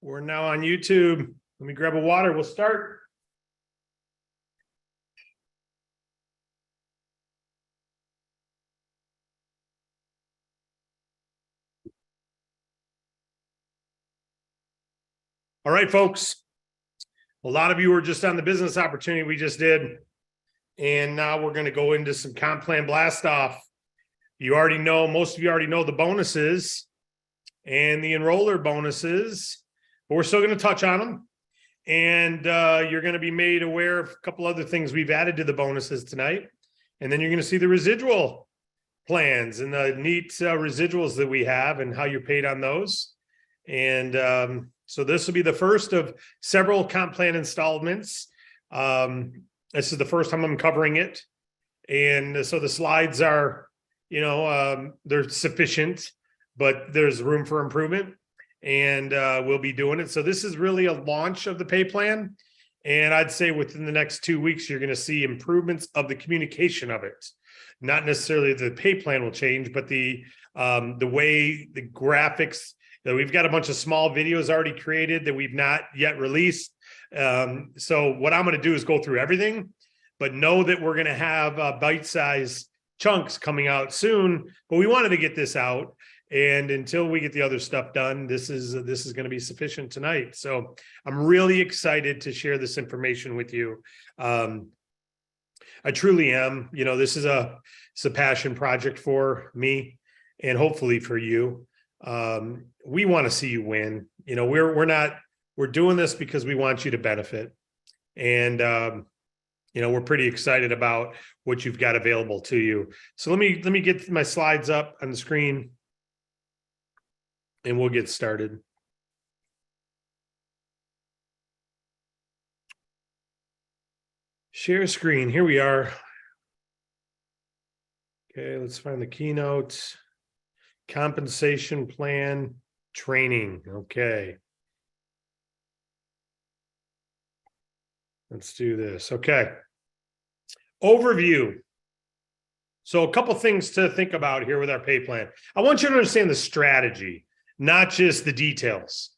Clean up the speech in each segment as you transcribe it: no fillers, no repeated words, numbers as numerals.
We're now on YouTube. Let me grab a water. We'll start. All right, folks. A lot of you were just on the business opportunity we just did. And now we're going to go into some comp plan blast off. You already know, most of you already know the bonuses and the enroller bonuses, but we're still going to touch on them. And you're going to be made aware of a couple other things we've added to the bonuses tonight. And then you're going to see the residual plans and the neat residuals that we have and how you're paid on those. And so this will be the first of several comp plan installments. This is the first time I'm covering it. And so the slides are, they're sufficient, but there's room for improvement. And we'll be doing it. So this is really a launch of the pay plan. And I'd say within the next 2 weeks, you're going to see improvements of the communication of it. Not necessarily the pay plan will change, but the way the graphics, we've got a bunch of small videos already created that we've not yet released. So what I'm going to do is go through everything, but know that we're going to have bite-sized chunks coming out soon. But we wanted to get this out. And until we get the other stuff done, this is going to be sufficient tonight. So I'm really excited to share this information with you. I truly am. This is it's a passion project for me and hopefully for you. We want to see you win. We're doing this because we want you to benefit. And we're pretty excited about what you've got available to you. So let me get my slides up on the screen. And we'll get started. Share screen. Here we are. Okay, let's find the keynote. Compensation plan training. Okay. Let's do this. Okay. Overview. So a couple things to think about here with our pay plan. I want you to understand the strategy, not just the details.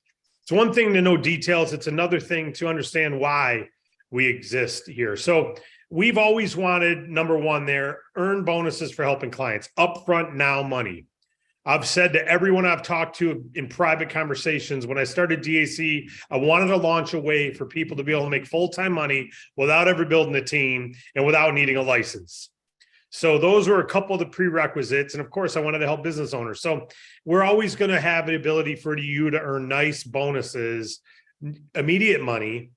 It's one thing to know details. It's another thing to understand why we exist here. So we've always wanted, number one there, earn bonuses for helping clients, upfront now money. I've said to everyone I've talked to in private conversations, when I started DAC, I wanted to launch a way for people to be able to make full-time money without ever building a team and without needing a license. So those were a couple of the prerequisites. And of course, I wanted to help business owners. So we're always going to have the ability for you to earn nice bonuses, immediate money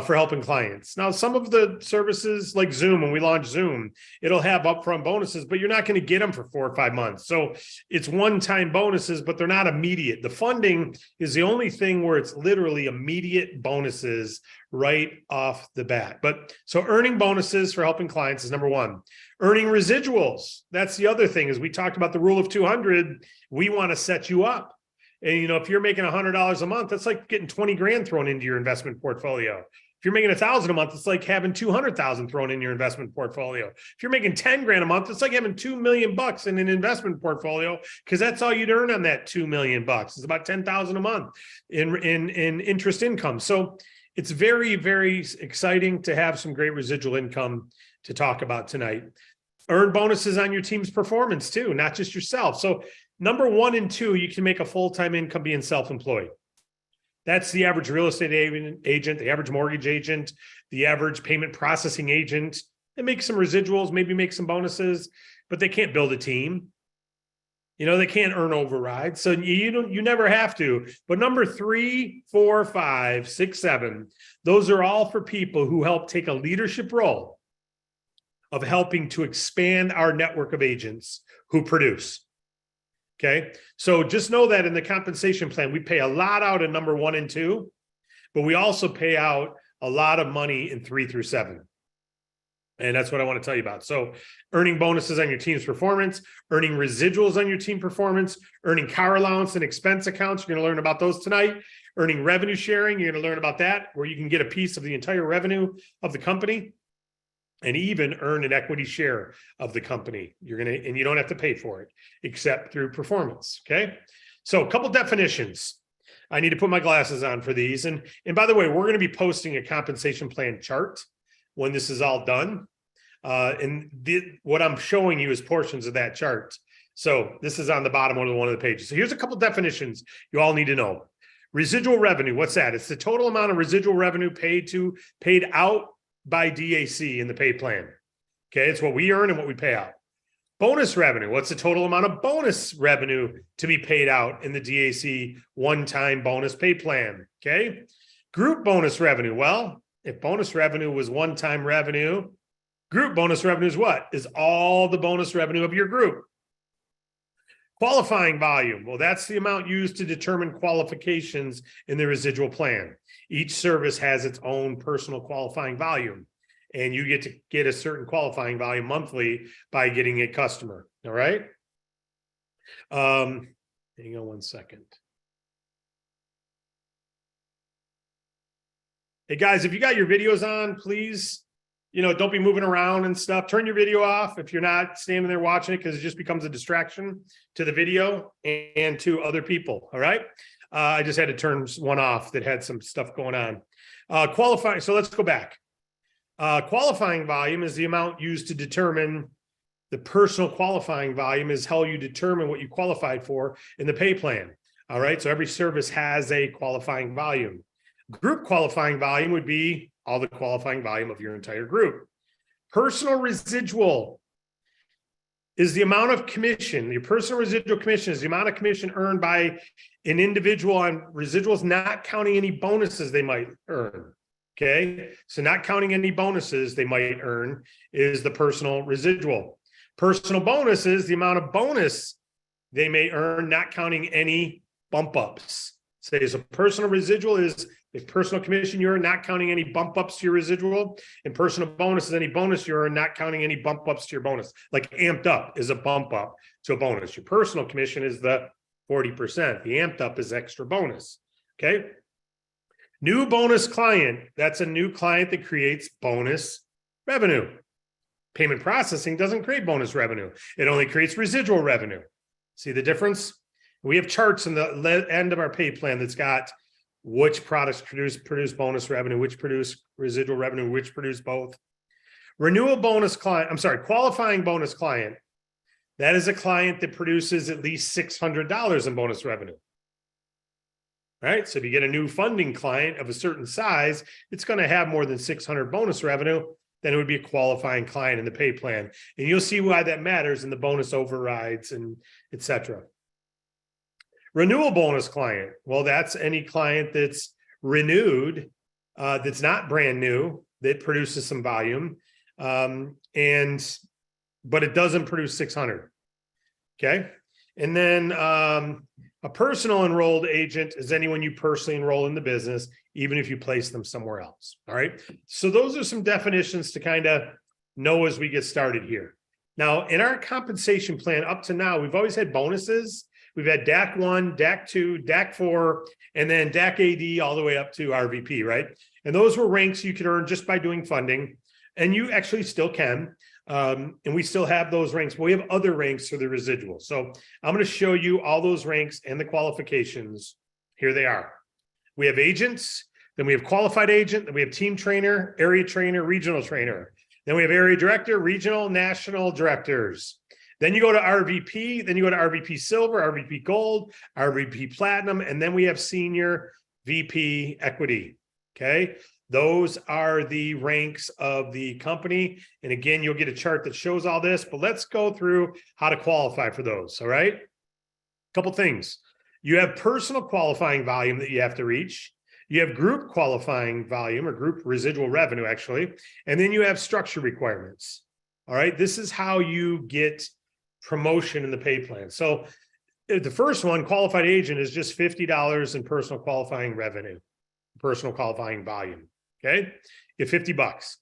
for helping clients. Now, some of the services like Zoom, when we launch Zoom, it'll have upfront bonuses, but you're not going to get them for 4 or 5 months. So it's one-time bonuses, but they're not immediate. The funding is the only thing where it's literally immediate bonuses right off the bat. But so earning bonuses for helping clients is number one. Earning residuals. That's the other thing. As we talked about the rule of 200, we want to set you up. And, if you're making $100 a month, that's like getting 20 grand thrown into your investment portfolio. If you're making 1,000 a month, it's like having 200,000 thrown in your investment portfolio. If you're making 10 grand a month, it's like having $2 million in an investment portfolio, because that's all you'd earn on that $2 million. It's about 10,000 a month in interest income. So it's very, very exciting to have some great residual income to talk about tonight. Earn bonuses on your team's performance too, not just yourself. So number 1 and 2, you can make a full-time income being self-employed. That's the average real estate agent, the average mortgage agent, the average payment processing agent. They make some residuals, maybe make some bonuses, but they can't build a team. They can't earn overrides. So you never have to. But number 3, 4, 5, 6, 7, those are all for people who help take a leadership role of helping to expand our network of agents who produce. Okay, so just know that in the compensation plan, we pay a lot out in number 1 and 2, but we also pay out a lot of money in 3 through 7. And that's what I want to tell you about. So earning bonuses on your team's performance, earning residuals on your team performance, earning car allowance and expense accounts. You're going to learn about those tonight. Earning revenue sharing. You're going to learn about that, where you can get a piece of the entire revenue of the company. And even earn an equity share of the company. And you don't have to pay for it except through performance. Okay. So a couple definitions. I need to put my glasses on for these. And by the way, we're going to be posting a compensation plan chart when this is all done. What I'm showing you is portions of that chart. So this is on the bottom of one of the pages. So here's a couple definitions you all need to know. Residual revenue, what's that? It's the total amount of residual revenue paid out by DAC in the pay plan. Okay, it's what we earn and what we pay out. Bonus revenue, what's the total amount of bonus revenue to be paid out in the DAC one-time bonus pay plan? Okay, group bonus revenue. Well, if bonus revenue was one-time revenue, group bonus revenue is what? Is all the bonus revenue of your group. Qualifying volume. Well, that's the amount used to determine qualifications in the residual plan. Each service has its own personal qualifying volume, and you get to get a certain qualifying volume monthly by getting a customer. All right. Hang on one second. Hey guys, if you got your videos on, please, don't be moving around and stuff. Turn your video off if you're not standing there watching it, because it just becomes a distraction to the video and to other people. All right. I just had to turn one off that had some stuff going on. Qualifying. So let's go back. Qualifying volume is the amount used to determine the personal qualifying volume is how you determine what you qualified for in the pay plan. All right. So every service has a qualifying volume. Group qualifying volume would be all the qualifying volume of your entire group. Personal residual is the amount of commission. Your personal residual commission is the amount of commission earned by an individual on residuals, not counting any bonuses they might earn. Okay, so not counting any bonuses they might earn is the personal residual. Personal bonus is the amount of bonus they may earn, not counting any bump ups. So personal residual is the personal commission you earn, not counting any bump ups to your residual, and personal bonus is any bonus you earn, not counting any bump ups to your bonus. Like amped up is a bump up to a bonus. Your personal commission is the 40%. The amped up is extra bonus. Okay. New bonus client, that's a new client that creates bonus revenue. Payment processing doesn't create bonus revenue. It only creates residual revenue. See the difference? We have charts in the end of our pay plan that's got which products produce bonus revenue, which produce residual revenue, which produce both. Renewal bonus client, qualifying bonus client. That is a client that produces at least $600 in bonus revenue. Right? So if you get a new funding client of a certain size, it's going to have more than 600 bonus revenue, then it would be a qualifying client in the pay plan. And you'll see why that matters in the bonus overrides and et cetera. Renewal bonus client. Well, that's any client that's renewed, that's not brand new, that produces some volume, but it doesn't produce 600. Okay. And then a personal enrolled agent is anyone you personally enroll in the business, even if you place them somewhere else. All right. So those are some definitions to kind of know as we get started here. Now, in our compensation plan up to now, we've always had bonuses. We've had DAC 1, DAC 2, DAC 4, and then DAC AD all the way up to RVP, right? And those were ranks you could earn just by doing funding. And you actually still can. And we still have those ranks, but we have other ranks for the residual. So I'm going to show you all those ranks and the qualifications. Here they are. We have agents, then we have qualified agent, then we have team trainer, area trainer, regional trainer. Then we have area director, regional, national directors. Then you go to RVP, then you go to RVP Silver, RVP Gold, RVP Platinum, and then we have Senior VP Equity. Okay. Those are the ranks of the company. And again, you'll get a chart that shows all this, but let's go through how to qualify for those. All right. A couple things. You have personal qualifying volume that you have to reach. You have group qualifying volume or group residual revenue, actually. And then you have structure requirements. All right. This is how you get promotion in the pay plan. So the first one, qualified agent, is just $50 in personal qualifying revenue, personal qualifying volume. Okay, you have $50,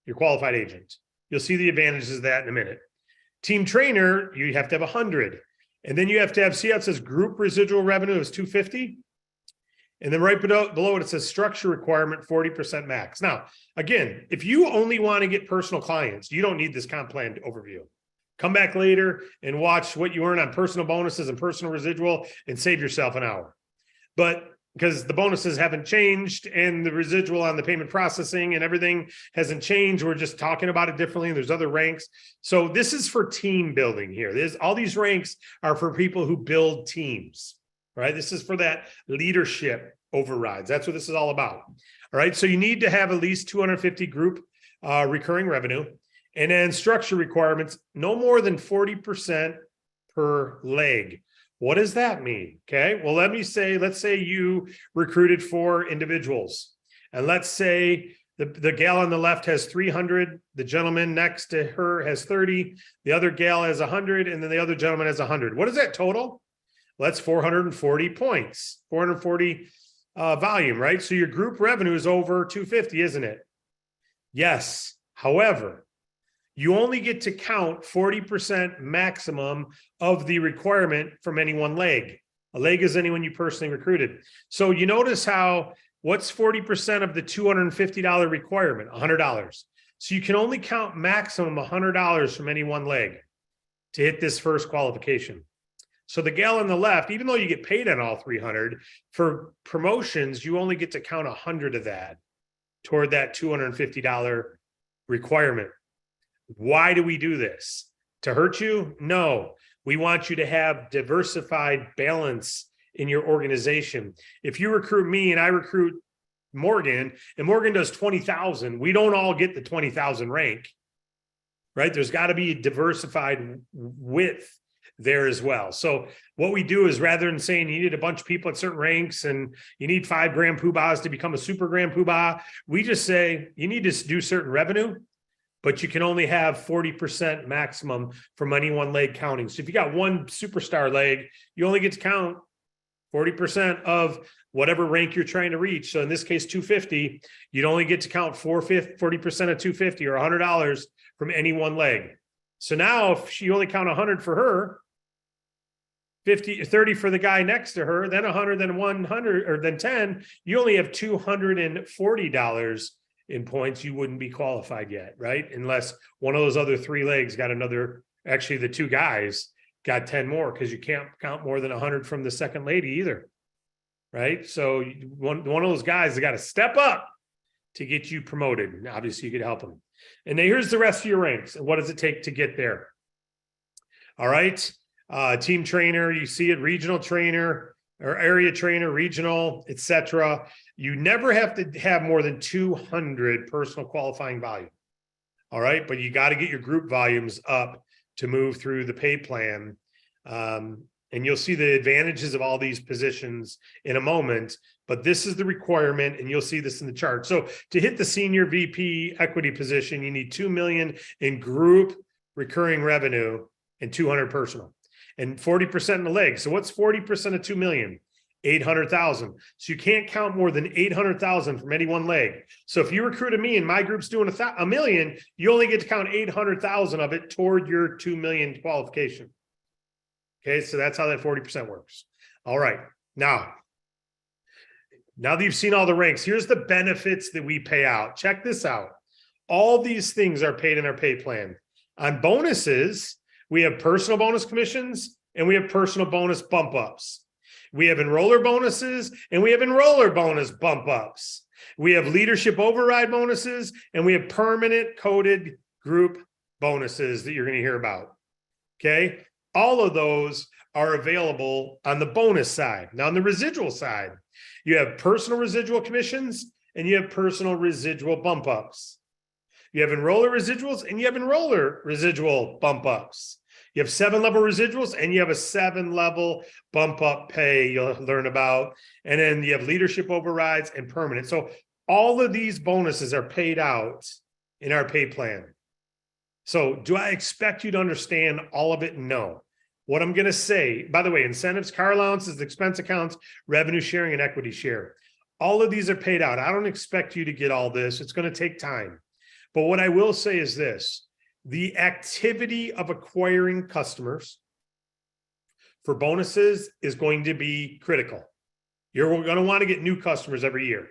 you're qualified agent. You'll see the advantages of that in a minute. Team trainer, you have to have 100. And then you have to have, see how it says group residual revenue is 250. And then right below it, it says structure requirement 40% max. Now, again, if you only want to get personal clients, you don't need this comp plan overview. Come back later and watch what you earn on personal bonuses and personal residual and save yourself an hour. But because the bonuses haven't changed and the residual on the payment processing and everything hasn't changed. We're just talking about it differently. There's other ranks. So this is for team building here. All these ranks are for people who build teams, right? This is for that leadership overrides. That's what this is all about. All right. So you need to have at least 250 group recurring revenue, and then structure requirements, no more than 40% per leg. What does that mean? Okay, well, let's say you recruited 4 individuals, and let's say the gal on the left has 300, the gentleman next to her has 30, the other gal has 100, and then the other gentleman has 100. What is that total? Well, that's 440 points, 440 volume, right? So your group revenue is over 250, isn't it? Yes. However, you only get to count 40% maximum of the requirement from any one leg. A leg is anyone you personally recruited. So you notice how, what's 40% of the $250 requirement? $100. So you can only count maximum $100 from any one leg to hit this first qualification. So the gal on the left, even though you get paid on all 300, for promotions, you only get to count 100 of that toward that $250 requirement. Why do we do this? To hurt you? No. We want you to have diversified balance in your organization. If you recruit me and I recruit Morgan, and Morgan does 20,000, we don't all get the 20,000 rank, right? There's got to be a diversified width there as well. So what we do is, rather than saying you need a bunch of people at certain ranks and you need 5 grand poobahs to become a super grand poobah, we just say you need to do certain revenue, but you can only have 40% maximum from any one leg counting. So if you got one superstar leg, you only get to count 40% of whatever rank you're trying to reach. So in this case, 250, you'd only get to count 40% of 250 or $100 from any one leg. So now if you only count 100 for her, 30 for the guy next to her, then 100, then 100, or then 10, you only have $240 in points. You wouldn't be qualified yet, right? Unless one of those other 3 legs got another, actually the 2 guys got 10 more, because you can't count more than 100 from the second lady either, right? So one of those guys has got to step up to get you promoted. And obviously you could help them. And then here's the rest of your ranks. And what does it take to get there? All right. Team trainer, you see it, regional trainer or area trainer, regional, etc. You never have to have more than 200 personal qualifying volume. All right. But you got to get your group volumes up to move through the pay plan. And you'll see the advantages of all these positions in a moment, but this is the requirement, and you'll see this in the chart. So to hit the senior VP equity position, you need 2 million in group recurring revenue and 200 personal, and 40% in the leg. So what's 40% of 2 million? 800,000. So you can't count more than 800,000 from any one leg. So if you recruited me and my group's doing a million, you only get to count 800,000 of it toward your 2 million qualification. Okay, so that's how that 40% works. All right, now that you've seen all the ranks, here's the benefits that we pay out. Check this out. All these things are paid in our pay plan. On bonuses, we have personal bonus commissions and we have personal bonus bump ups. We have enroller bonuses and we have enroller bonus bump ups. We have leadership override bonuses and we have permanent coded group bonuses that you're going to hear about. Okay. All of those are available on the bonus side. Now, on the residual side, you have personal residual commissions and you have personal residual bump ups. You have enroller residuals and you have enroller residual bump ups. You have 7-level residuals and you have a 7-level bump up pay you'll learn about. And then you have leadership overrides and permanent. So all of these bonuses are paid out in our pay plan. So do I expect you to understand all of it? No. What I'm going to say, by the way, incentives, car allowances, expense accounts, revenue sharing, and equity share. All of these are paid out. I don't expect you to get all this. It's going to take time. But what I will say is this: the activity of acquiring customers for bonuses is going to be critical. You're going to want to get new customers every year.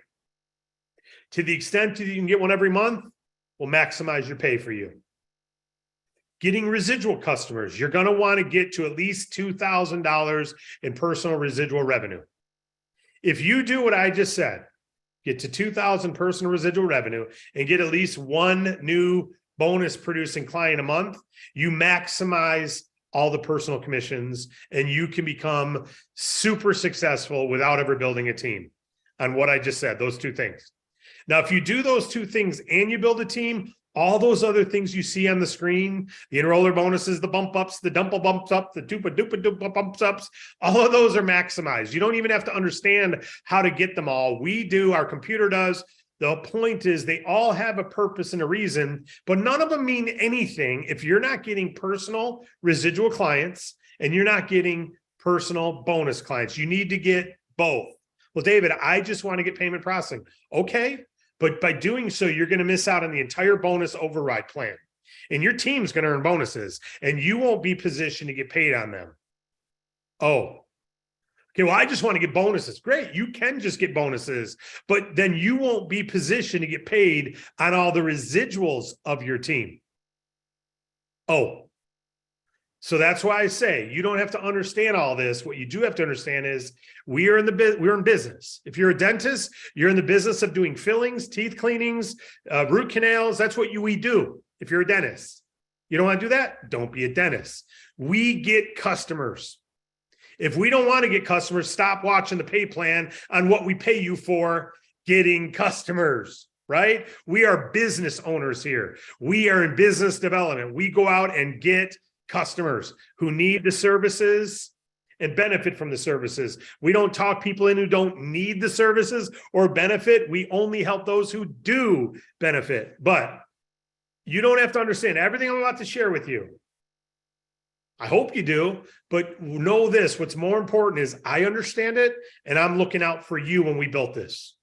To the extent that you can get one every month, will maximize your pay for you. Getting residual customers, you're going to want to get to at least $2,000 in personal residual revenue. If you do what I just said, get to 2,000 personal residual revenue and get at least one new bonus producing client a month, you maximize all the personal commissions and you can become super successful without ever building a team on what I just said, those two things. Now, if you do those two things and you build a team, all those other things you see on the screen, the enroller bonuses, the bump ups, the dumple bumps up, the dupa dupa dupa bumps ups, all of those are maximized. You don't even have to understand how to get them all. We do, our computer does. The point is they all have a purpose and a reason, but none of them mean anything if you're not getting personal residual clients and you're not getting personal bonus clients. You need to get both. Well, David, I just want to get payment processing. Okay. But by doing so, you're going to miss out on the entire bonus override plan. And your team's going to earn bonuses, and you won't be positioned to get paid on them. Oh, okay, well, I just want to get bonuses. Great, you can just get bonuses, but then you won't be positioned to get paid on all the residuals of your team. Oh, so that's why I say you don't have to understand all this. What you do have to understand is we're in business. If you're a dentist, you're in the business of doing fillings, teeth cleanings, root canals. That's what we do. If you're a dentist, you don't want to do that? Don't be a dentist. We get customers. If we don't want to get customers, stop watching the pay plan on what we pay you for getting customers. Right? We are business owners here. We are in business development. We go out and get customers who need the services and benefit from the services. We don't talk people in who don't need the services or benefit. We only help those who do benefit. But you don't have to understand everything I'm about to share with you. I hope you do, but know this. What's more important is I understand it and I'm looking out for you when we built this.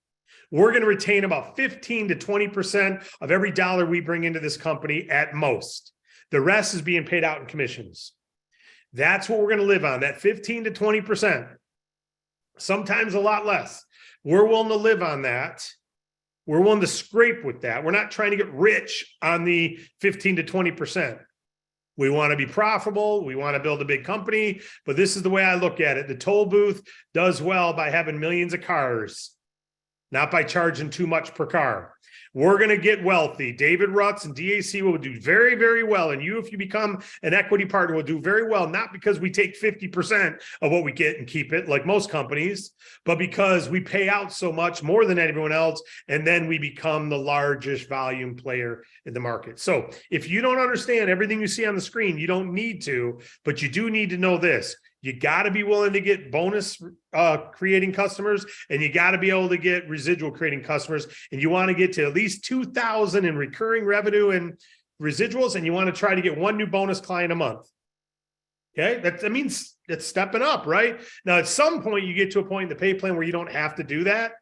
We're going to retain about 15 to 20% of every dollar we bring into this company at most. The rest is being paid out in commissions. That's what we're going to live on, that 15 to 20%. Sometimes a lot less. We're willing to live on that. We're willing to scrape with that. We're not trying to get rich on the 15 to 20%. We want to be profitable. We want to build a big company. But this is the way I look at it. The toll booth does well by having millions of cars, not by charging too much per car. We're going to get wealthy. David Rutz and DAC will do very, very well. And you, if you become an equity partner, will do very well, not because we take 50% of what we get and keep it like most companies, but because we pay out so much more than everyone else. And then we become the largest volume player in the market. So if you don't understand everything you see on the screen, you don't need to, but you do need to know this. You got to be willing to get bonus creating customers, and you got to be able to get residual creating customers. And you want to get to at least 2,000 in recurring revenue and residuals, and you want to try to get one new bonus client a month. Okay, that means it's stepping up, right? Now, at some point, you get to a point in the pay plan where you don't have to do that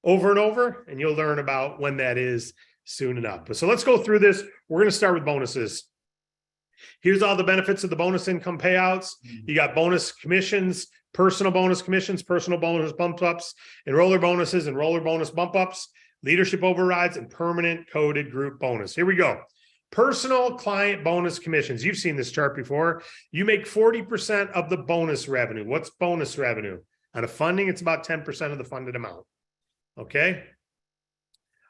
over and over, and you'll learn about when that is soon enough. But so let's go through this. We're going to start with bonuses. Here's all the benefits of the bonus income payouts. You got bonus commissions, personal bonus commissions, personal bonus bump ups, enroller bonuses, enroller bonus bump ups, leadership overrides, and permanent coded group bonus. Here we go. Personal client bonus commissions. You've seen this chart before. You make 40% of the bonus revenue. What's bonus revenue? On a funding, it's about 10% of the funded amount. Okay.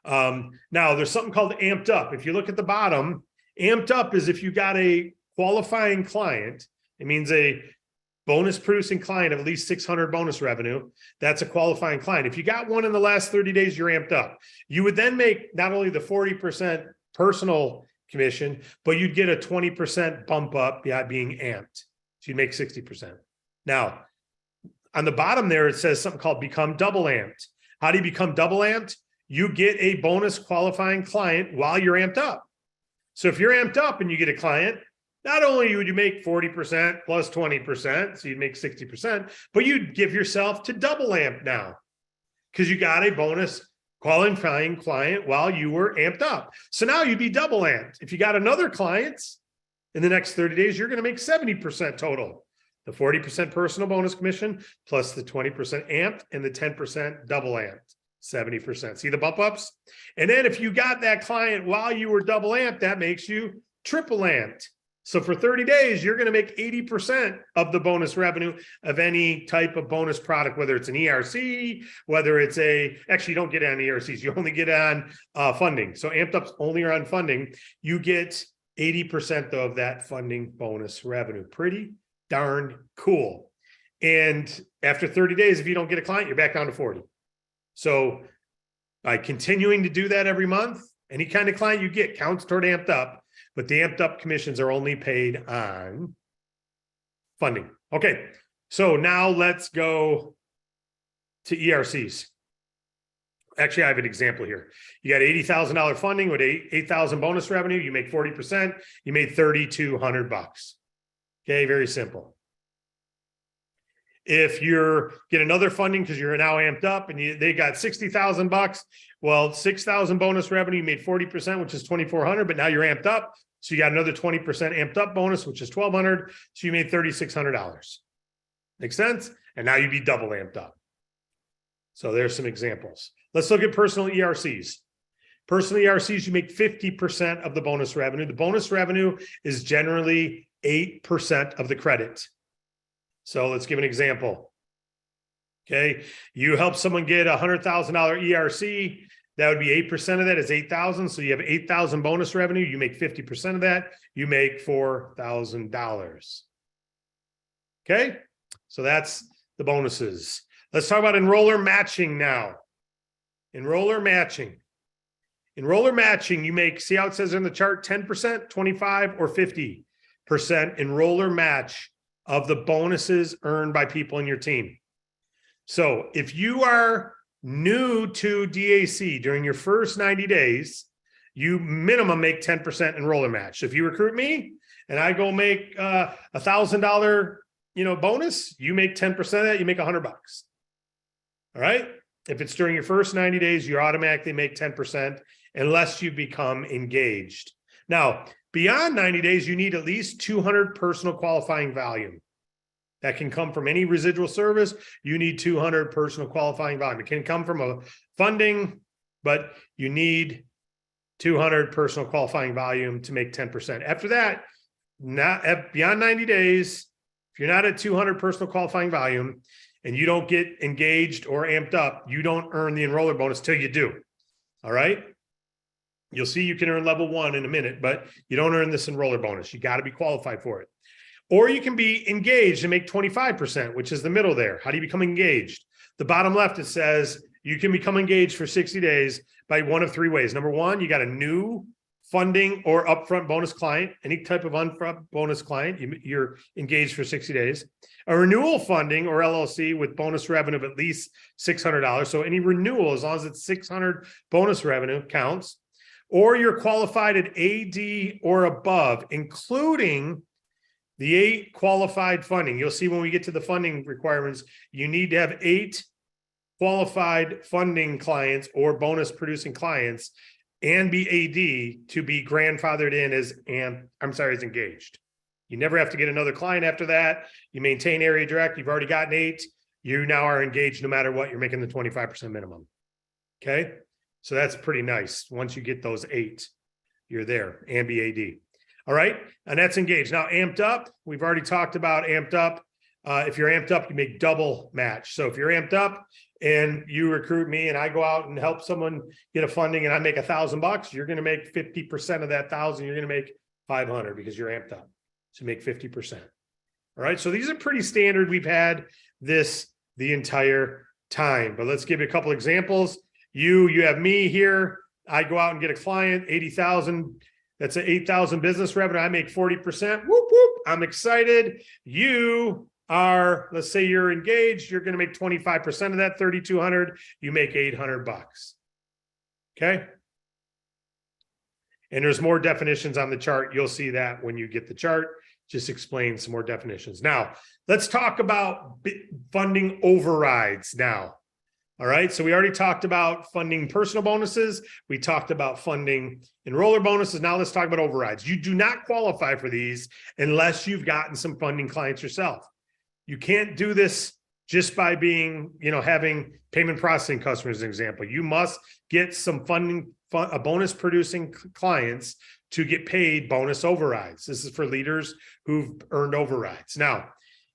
Now, there's something called amped up. If you look at the bottom, amped up is if you got a qualifying client, it means a bonus producing client of at least 600 bonus revenue. That's a qualifying client. If you got one in the last 30 days, you're amped up. You would then make not only the 40% personal commission, but you'd get a 20% bump up being amped. So you'd make 60%. Now, on the bottom there, it says something called become double amped. How do you become double amped? You get a bonus qualifying client while you're amped up. So if you're amped up and you get a client, not only would you make 40% plus 20%, so you'd make 60%, but you'd give yourself to double amp now because you got a bonus qualifying client while you were amped up. So now you'd be double amped. If you got another client in the next 30 days, you're going to make 70% total. The 40% personal bonus commission plus the 20% amped and the 10% double amped. 70%. See the bump ups? And then if you got that client while you were double amped, that makes you triple amped. So for 30 days, you're going to make 80% of the bonus revenue of any type of bonus product, whether it's an ERC, whether it's actually you don't get it on ERCs, you only get it on funding. So Amped Up's only on funding. You get 80% of that funding bonus revenue. Pretty darn cool. And after 30 days, if you don't get a client, you're back down to 40. So by continuing to do that every month, any kind of client you get counts toward Amped Up, but the Amped Up commissions are only paid on funding. Okay, so now let's go to ERCs. Actually, I have an example here. You got $80,000 funding with $8,000 bonus revenue. You make 40%. You made $3,200. Okay, very simple. If you're get another funding because you're now Amped Up and they got $60,000, well, $6,000 bonus revenue, you made 40%, which is $2,400, but now you're Amped Up. So you got another 20% Amped Up bonus, which is $1,200. So you made $3,600. Make sense? And now you'd be double Amped Up. So there's some examples. Let's look at personal ERCs. Personal ERCs, you make 50% of the bonus revenue. The bonus revenue is generally 8% of the credit. So let's give an example. Okay, you help someone get a $100,000 ERC. That would be 8% of that is 8,000. So you have 8,000 bonus revenue. You make 50% of that. You make $4,000. Okay, so that's the bonuses. Let's talk about enroller matching now. Enroller matching. Enroller matching, you make, see how it says in the chart, 10%, 25, or 50% enroller match of the bonuses earned by people in your team. So if you are new to DAC during your first 90 days, you minimum make 10% enroller match. So if you recruit me and I go make $1,000, bonus, you make 10% of that, you make $100. All right. If it's during your first 90 days, you automatically make 10% unless you become engaged. Now, beyond 90 days, you need at least 200 personal qualifying volume. That can come from any residual service. You need 200 personal qualifying volume. It can come from a funding, but you need 200 personal qualifying volume to make 10%. After that, beyond 90 days, if you're not at 200 personal qualifying volume and you don't get engaged or Amped Up, you don't earn the enroller bonus till you do. All right. You'll see you can earn level 1 in a minute, but you don't earn this enroller bonus. You got to be qualified for it. Or you can be engaged and make 25%, which is the middle there. How do you become engaged? The bottom left, it says you can become engaged for 60 days by one of 3 ways. Number 1, you got a new funding or upfront bonus client, any type of upfront bonus client, you're engaged for 60 days. A renewal funding or LLC with bonus revenue of at least $600. So any renewal, as long as it's 600 bonus revenue counts. Or you're qualified at AD or above, including the 8 qualified funding. You'll see when we get to the funding requirements, you need to have 8 qualified funding clients or bonus producing clients and be AD to be grandfathered in as engaged. You never have to get another client after that. You maintain area direct. You've already gotten 8. You now are engaged no matter what. You're making the 25% minimum. Okay. So that's pretty nice. Once you get those 8, you're there and be AD. All right. And that's engaged. Now, Amped Up, we've already talked about Amped Up. If you're Amped Up, you make double match. So if you're Amped Up and you recruit me and I go out and help someone get a funding and I make $1,000, you're going to make 50% of that 1,000. You're going to make 500 because you're Amped Up. So make 50%. All right. So these are pretty standard. We've had this the entire time, but let's give you a couple examples. You have me here. I go out and get a client, 80,000. That's an 8,000 business revenue. I make 40%. Whoop, whoop. I'm excited. You are, let's say you're engaged. You're going to make 25% of that, 3,200. You make $800. Okay. And there's more definitions on the chart. You'll see that when you get the chart. Just explain some more definitions. Now, let's talk about funding overrides now. All right, so we already talked about funding personal bonuses. We talked about funding enroller bonuses. Now let's talk about overrides. You do not qualify for these unless you've gotten some funding clients yourself. You can't do this just by being, having payment processing customers, as an example. You must get some funding, bonus producing clients to get paid bonus overrides. This is for leaders who've earned overrides. Now,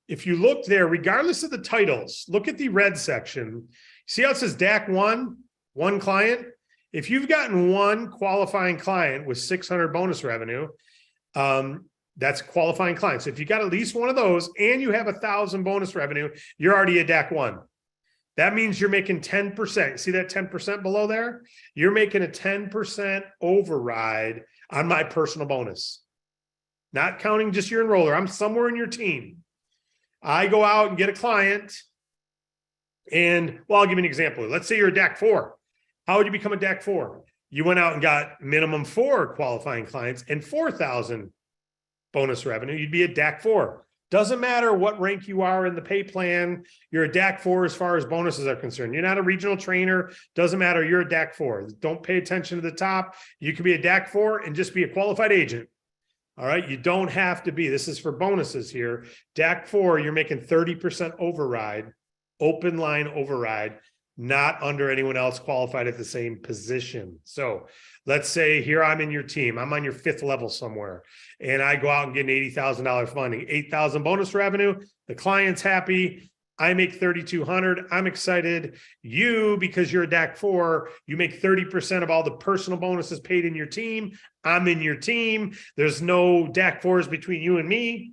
if you look there, regardless of the titles, look at the red section. See how it says DAC 1, one client? If you've gotten one qualifying client with 600 bonus revenue, that's a qualifying client. So if you got at least one of those and you have 1,000 bonus revenue, you're already a DAC 1. That means you're making 10%. See that 10% below there? You're making a 10% override on my personal bonus. Not counting just your enroller. I'm somewhere in your team. I go out and get a client and, well, I'll give you an example. Let's say you're a DAC 4. How would you become a DAC 4? You went out and got minimum 4 qualifying clients and 4,000 bonus revenue. You'd be a DAC 4. Doesn't matter what rank you are in the pay plan. You're a DAC 4 as far as bonuses are concerned. You're not a regional trainer. Doesn't matter. You're a DAC 4. Don't pay attention to the top. You could be a DAC 4 and just be a qualified agent. All right. You don't have to be. This is for bonuses here. DAC 4, you're making 30% override, open line override, not under anyone else qualified at the same position. So let's say here I'm in your team. I'm on your 5th level somewhere, and I go out and get an $80,000 funding, 8,000 bonus revenue. The client's happy. I make 3,200. I'm excited. You, because you're a DAC 4, you make 30% of all the personal bonuses paid in your team. I'm in your team. There's no DAC 4s between you and me.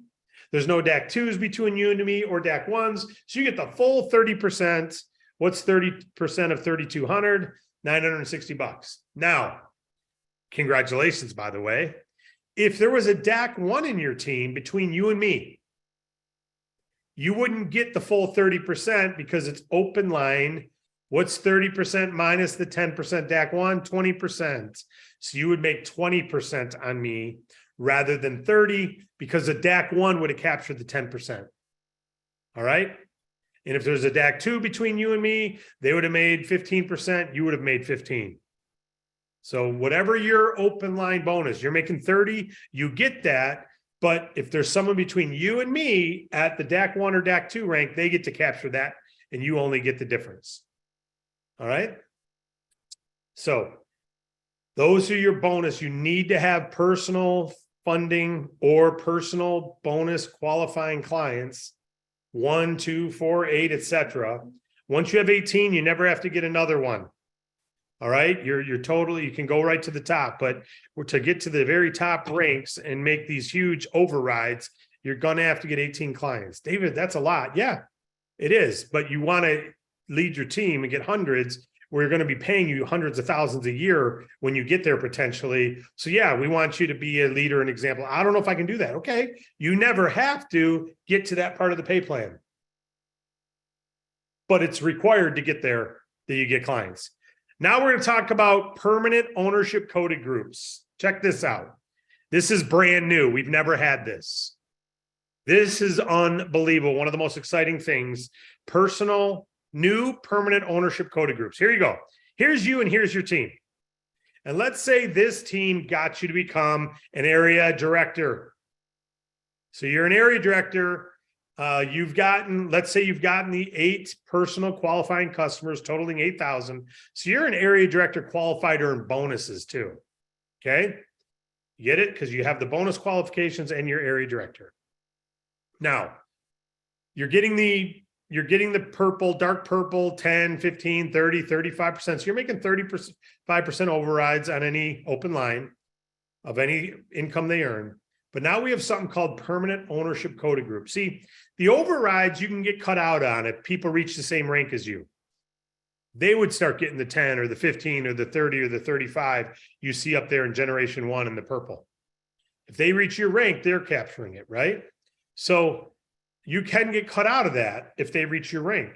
There's no DAC 2s between you and me or DAC 1s. So you get the full 30%. What's 30% of 3,200? $960. Now, congratulations, by the way. If there was a DAC 1 in your team between you and me, you wouldn't get the full 30% because it's open line. What's 30% minus the 10% DAC 1? 20%. So you would make 20% on me rather than 30 because a DAC 1 would have captured the 10%. All right? And if there's a DAC 2 between you and me, they would have made 15%. You would have made 15. So whatever your open line bonus, you're making 30, you get that. But if there's someone between you and me at the DAC 1 or DAC 2 rank, they get to capture that and you only get the difference. All right. So those are your bonus. You need to have personal funding or personal bonus qualifying clients. 1, 2, 4, 8, etc. Once you have 18, you never have to get another one. All right, you're totally, you can go right to the top, but to get to the very top ranks and make these huge overrides, you're gonna have to get 18 clients. David, that's a lot. Yeah, it is, but you want to lead your team and get hundreds. We're going to be paying you hundreds of thousands a year when you get there potentially. So yeah, we want you to be a leader and example. I don't know if I can do that. Okay. You never have to get to that part of the pay plan, but it's required to get there that you get clients. Now we're going to talk about permanent ownership coded groups. Check this out. This is brand new. We've never had this. This is unbelievable. One of the most exciting things, new permanent ownership coded groups. Here you go. Here's you and here's your team. And let's say this team got you to become an area director. So you're an area director. Let's say you've gotten the 8 personal qualifying customers totaling 8,000. So you're an area director qualified to earn bonuses too. Okay. You get it? Because you have the bonus qualifications and your area director. Now you're getting the purple, dark purple, 10, 15, 30, 35%. So you're making 35% overrides on any open line of any income they earn. But now we have something called permanent ownership coded group. See, the overrides you can get cut out on if people reach the same rank as you. They would start getting the 10 or the 15 or the 30 or the 35 you see up there in generation 1 in the purple. If they reach your rank, they're capturing it, right? So you can get cut out of that if they reach your rank.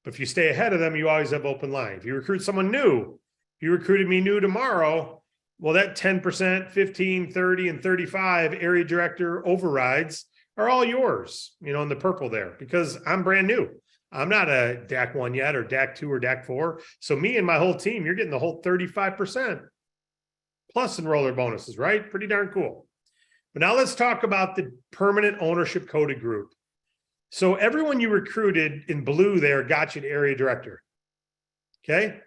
But if you stay ahead of them, you always have open line. If you recruit someone new, if you recruited me new tomorrow, well, that 10%, 15, 30, and 35 area director overrides are all yours, in the purple there, because I'm brand new. I'm not a DAC 1 yet or DAC 2 or DAC 4. So me and my whole team, you're getting the whole 35% plus enroller bonuses, right? Pretty darn cool. But now let's talk about the permanent ownership coded group. So everyone you recruited in blue there got you to area director. Okay.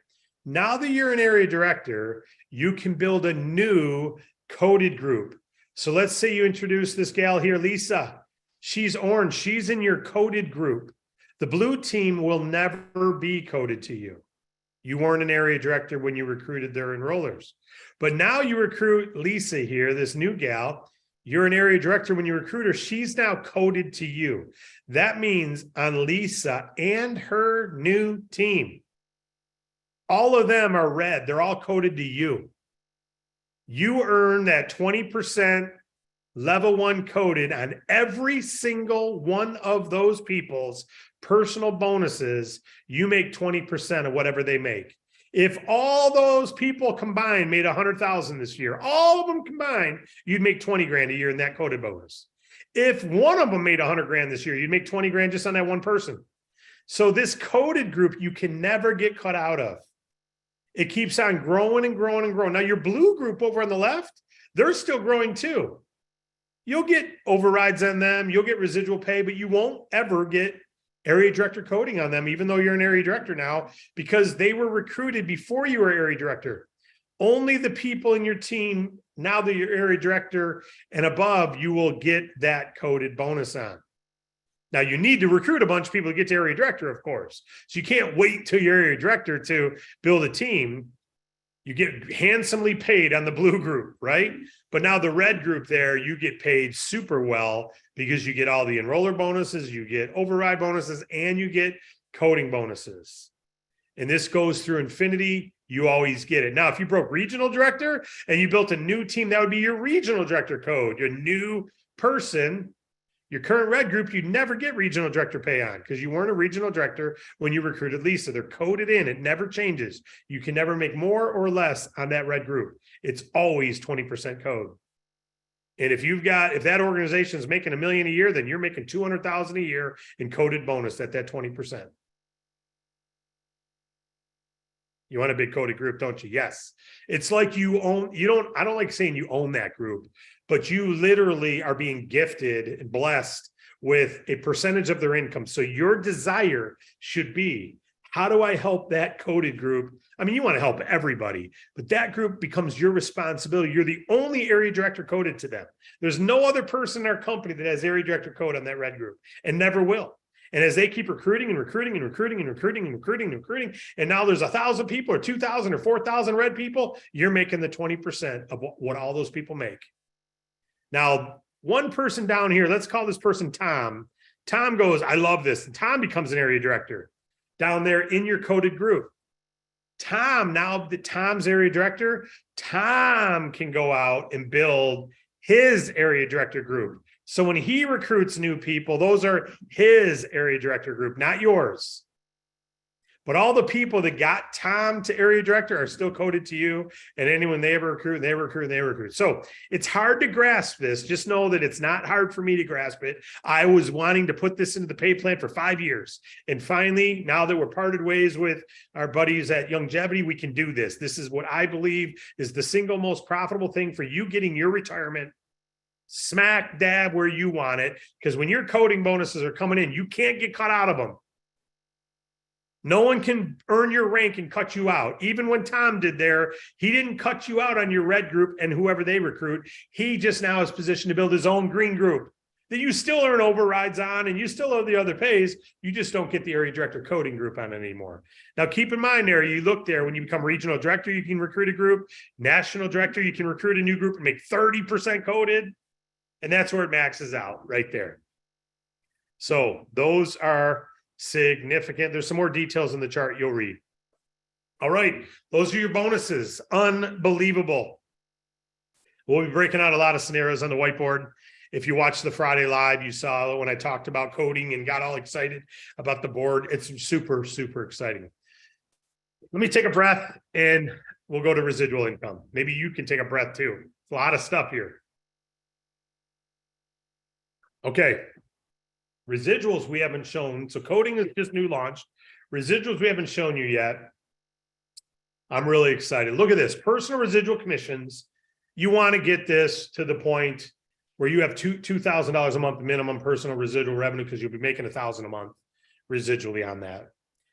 Now that you're an area director, you can build a new coded group. So let's say you introduce this gal here, Lisa. She's orange. She's in your coded group. The blue team will never be coded to you. You weren't an area director when you recruited their enrollers. But now you recruit Lisa here, this new gal. You're an area director when you recruit her. She's now coded to you. That means on Lisa and her new team, all of them are red. They're all coded to you. You earn that 20% level 1 coded on every single one of those people's personal bonuses. You make 20% of whatever they make. If all those people combined made 100,000 this year, all of them combined, you'd make 20 grand a year in that coded bonus. If one of them made 100 grand this year, you'd make 20 grand just on that one person. So this coded group, you can never get cut out of. It keeps on growing and growing and growing. Now your blue group over on the left, they're still growing too. You'll get overrides on them. You'll get residual pay, but you won't ever get area director coding on them, even though you're an area director now, because they were recruited before you were area director. Only the people in your team, now that you're area director and above, you will get that coded bonus on. Now you need to recruit a bunch of people to get to area director, of course. So you can't wait till you're area director to build a team. You get handsomely paid on the blue group, right? But now the red group there, you get paid super well because you get all the enroller bonuses, you get override bonuses, and you get coding bonuses. And this goes through infinity. You always get it. Now, if you broke regional director and you built a new team, that would be your regional director code. Your new person, your current red group, you'd never get regional director pay on because you weren't a regional director when you recruited Lisa. They're coded in. It never changes. You can never make more or less on that red group. It's always 20% code. And if that organization is making $1 million a year, then you're making $200,000 a year in coded bonus at that 20%. You want a big coded group, don't you? Yes. It's like I don't like saying you own that group, but you literally are being gifted and blessed with a percentage of their income. So your desire should be, how do I help that coded group? I mean, you want to help everybody, but that group becomes your responsibility. You're the only area director coded to them. There's no other person in our company that has area director code on that red group and never will. And as they keep recruiting and recruiting and recruiting and recruiting and recruiting and recruiting, and now there's 1,000 people or 2,000 or 4,000 red people, you're making the 20% of what all those people make. Now, one person down here, let's call this person Tom. Tom goes, I love this. And Tom becomes an area director down there in your coded group. Tom, now that Tom's area director, Tom can go out and build his area director group. So when he recruits new people, those are his area director group, not yours. But all the people that got Tom to area director are still coded to you. And anyone they ever recruit, they recruit, they recruit. So it's hard to grasp this. Just know that it's not hard for me to grasp it. I was wanting to put this into the pay plan for 5 years. And finally, now that we're parted ways with our buddies at Longevity, we can do this. This is what I believe is the single most profitable thing for you getting your retirement smack dab where you want it. Because when your coding bonuses are coming in, you can't get cut out of them. No one can earn your rank and cut you out. Even when Tom did there, he didn't cut you out on your red group and whoever they recruit. He just now is positioned to build his own green group that you still earn overrides on and you still owe the other pays. You just don't get the area director coding group on it anymore. Now, keep in mind there, you look there, when you become regional director, you can recruit a group. National director, you can recruit a new group and make 30% coded. And that's where it maxes out right there. So those are significant. There's some more details in the chart you'll read. All right, those are your bonuses. Unbelievable. We'll be breaking out a lot of scenarios on the whiteboard. If you watched the Friday live, you saw when I talked about coding and got all excited about the board. It's super, super exciting. Let me take a breath and we'll go to residual income. Maybe you can take a breath too. It's a lot of stuff here. Okay. Residuals we haven't shown. So coding is just new launched. Residuals we haven't shown you yet. I'm really excited. Look at this. Personal residual commissions. You want to get this to the point where you have $2,000 a month minimum personal residual revenue because you'll be making $1,000 a month residually on that.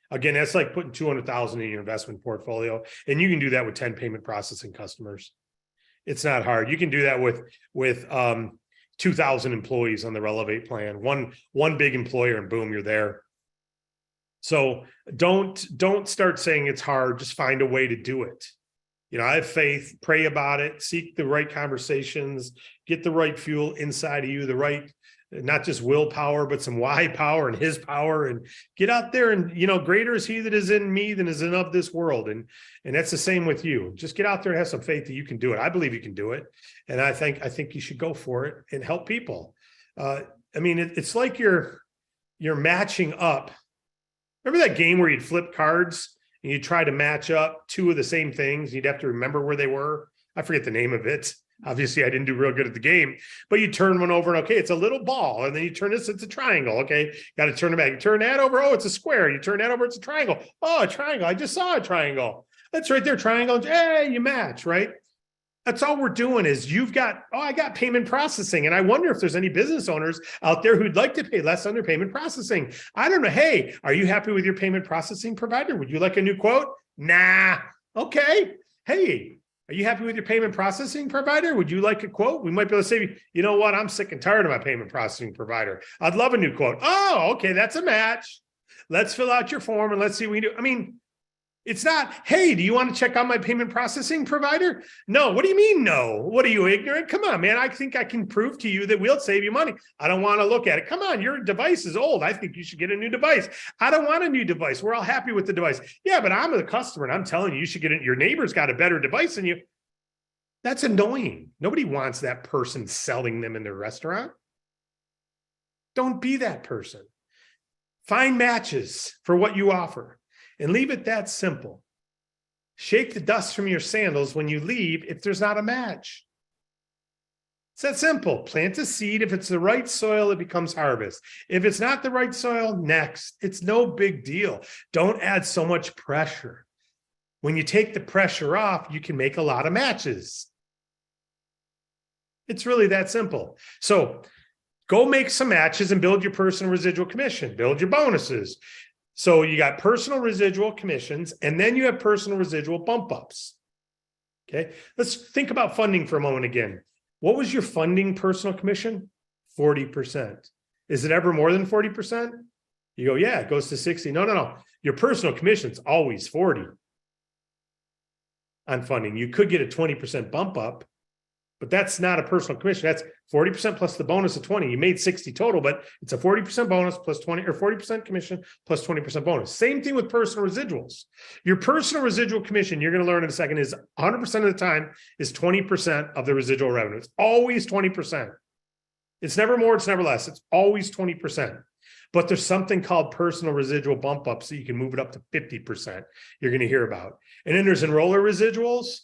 Again, that's like putting $200,000 in your investment portfolio. And you can do that with 10 payment processing customers. It's not hard. You can do that with 2,000 employees on the Relevate plan. One big employer, and boom, you're there. So don't start saying it's hard. Just find a way to do it. You know, I have faith, pray about it, seek the right conversations, get the right fuel inside of you, the right, not just willpower, but some why power and his power, and get out there and, you know, greater is he that is in me than is in of this world. And that's the same with you. Just get out there and have some faith that you can do it. I believe you can do it. And I think you should go for it and help people. I mean, it's like you're matching up. Remember that game where you'd flip cards and you try to match up two of the same things? You'd have to remember where they were. I forget the name of it. Obviously, I didn't do real good at the game, but you turn one over and okay, it's a little ball. And then you turn this, it's a triangle. Okay, got to turn it back. You turn that over. Oh, it's a square. You turn that over. It's a triangle. Oh, a triangle. I just saw a triangle. That's right there. Triangle. Hey, you match, right? That's all we're doing is I got payment processing. And I wonder if there's any business owners out there who'd like to pay less on their payment processing. I don't know. Hey, are you happy with your payment processing provider? Would you like a new quote? Nah. Okay. Hey, are you happy with your payment processing provider? Would you like a quote? We might be able to say, you know what? I'm sick and tired of my payment processing provider. I'd love a new quote. Oh, okay. That's a match. Let's fill out your form and let's see what we do. I mean, it's not, hey, do you want to check out my payment processing provider? No. What do you mean, no? What are you, ignorant? Come on, man. I think I can prove to you that we'll save you money. I don't want to look at it. Come on, your device is old. I think you should get a new device. I don't want a new device. We're all happy with the device. Yeah, but I'm the customer and I'm telling you, you should get it. Your neighbor's got a better device than you. That's annoying. Nobody wants that person selling them in their restaurant. Don't be that person. Find matches for what you offer. And leave it that simple. Shake the dust from your sandals when you leave if there's not a match. It's that simple. Plant a seed. If it's the right soil, it becomes harvest. If it's not the right soil, next. It's no big deal. Don't add so much pressure. When you take the pressure off, you can make a lot of matches. It's really that simple. So go make some matches and build your personal residual commission. Build your bonuses. So you got personal residual commissions, and then you have personal residual bump ups. Okay, let's think about funding for a moment again. What was your funding personal commission? 40%. Is it ever more than 40%? You go, yeah, it goes to 60. No. Your personal commission is always 40 on funding. You could get a 20% bump up, but that's not a personal commission. That's 40% plus the bonus of 20. You made 60 total, but it's a 40% bonus plus 20 or 40% commission plus 20% bonus. Same thing with personal residuals. Your personal residual commission, you're going to learn in a second, is 100% of the time is 20% of the residual revenue. It's always 20%. It's never more, it's never less. It's always 20%. But there's something called personal residual bump ups, so you can move it up to 50%. You're going to hear about. And then there's enroller residuals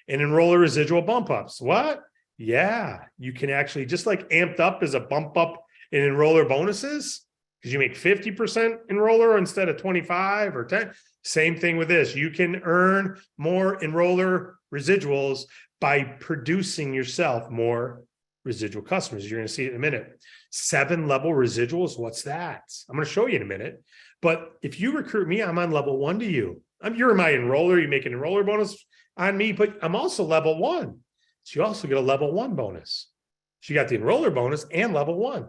and enroller residual bump ups. What? Yeah, you can actually, just like amped up is a bump up in enroller bonuses, because you make 50% enroller instead of 25 or 10. Same thing with this. You can earn more enroller residuals by producing yourself more residual customers. You're going to see it in a minute. 7-level residuals. What's that? I'm going to show you in a minute. But if you recruit me, I'm on level 1 to you. You're my enroller. You make an enroller bonus on me, but I'm also level 1. So you also get a level 1 bonus. So you got the enroller bonus and level 1.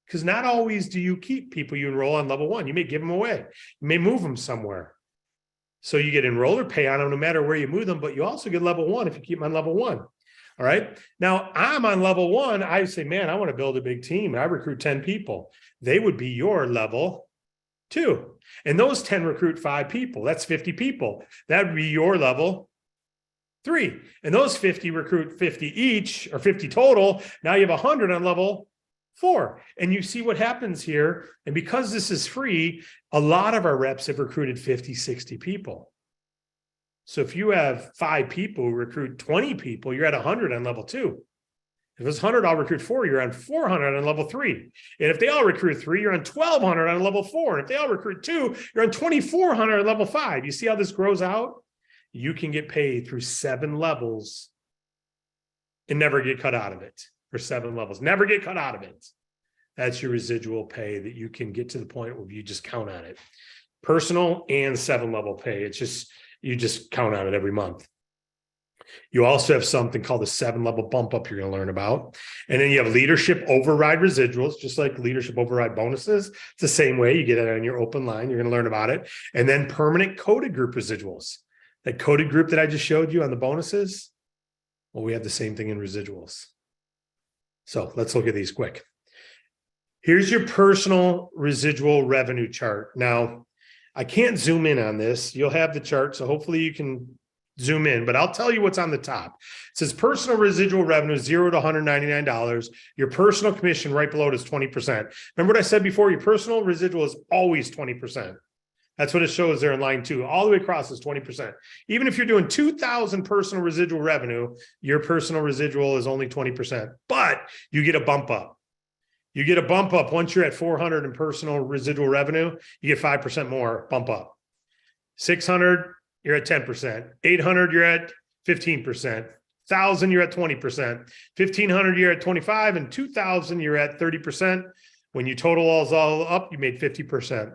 Because not always do you keep people you enroll on level 1. You may give them away. You may move them somewhere. So you get enroller pay on them no matter where you move them, but you also get level 1 if you keep them on level 1. All right. Now I'm on level 1. I say, man, I want to build a big team. I recruit 10 people. They would be your level 2. And those 10 recruit 5 people. That's 50 people. That would be your level 3. And those 50 recruit 50 each, or 50 total. Now you have 100 on level 4. And you see what happens here. And because this is free, a lot of our reps have recruited 50, 60 people. So if you have 5 people who recruit 20 people, you're at 100 on level 2. If it's 100, I'll recruit 4, you're on 400 on level 3. And if they all recruit 3, you're on 1,200 on level 4. And if they all recruit 2, you're on 2,400 on level 5. You see how this grows out? You can get paid through 7 levels and never get cut out of it. For 7 levels, never get cut out of it. That's your residual pay that you can get to the point where you just count on it. Personal and 7-level pay. It's just, you just count on it every month. You also have something called a 7-level bump up you're going to learn about. And then you have leadership override residuals, just like leadership override bonuses. It's the same way. You get it on your open line. You're going to learn about it. And then permanent coded group residuals. That coded group that I just showed you on the bonuses, well, we have the same thing in residuals. So let's look at these quick. Here's your personal residual revenue chart. Now, I can't zoom in on this. You'll have the chart, so hopefully you can zoom in, but I'll tell you what's on the top. It says personal residual revenue, $0 to $199. Your personal commission right below it is 20%. Remember what I said before? Your personal residual is always 20%. That's what it shows there in line 2. All the way across is 20%. Even if you're doing 2,000 personal residual revenue, your personal residual is only 20%, but you get a bump up. You get a bump up once you're at 400 in personal residual revenue, you get 5% more bump up. 600, you're at 10%. 800, you're at 15%. 1,000, you're at 20%. 1,500, you're at 25%. And 2,000, you're at 30%. When you total all up, you made 50%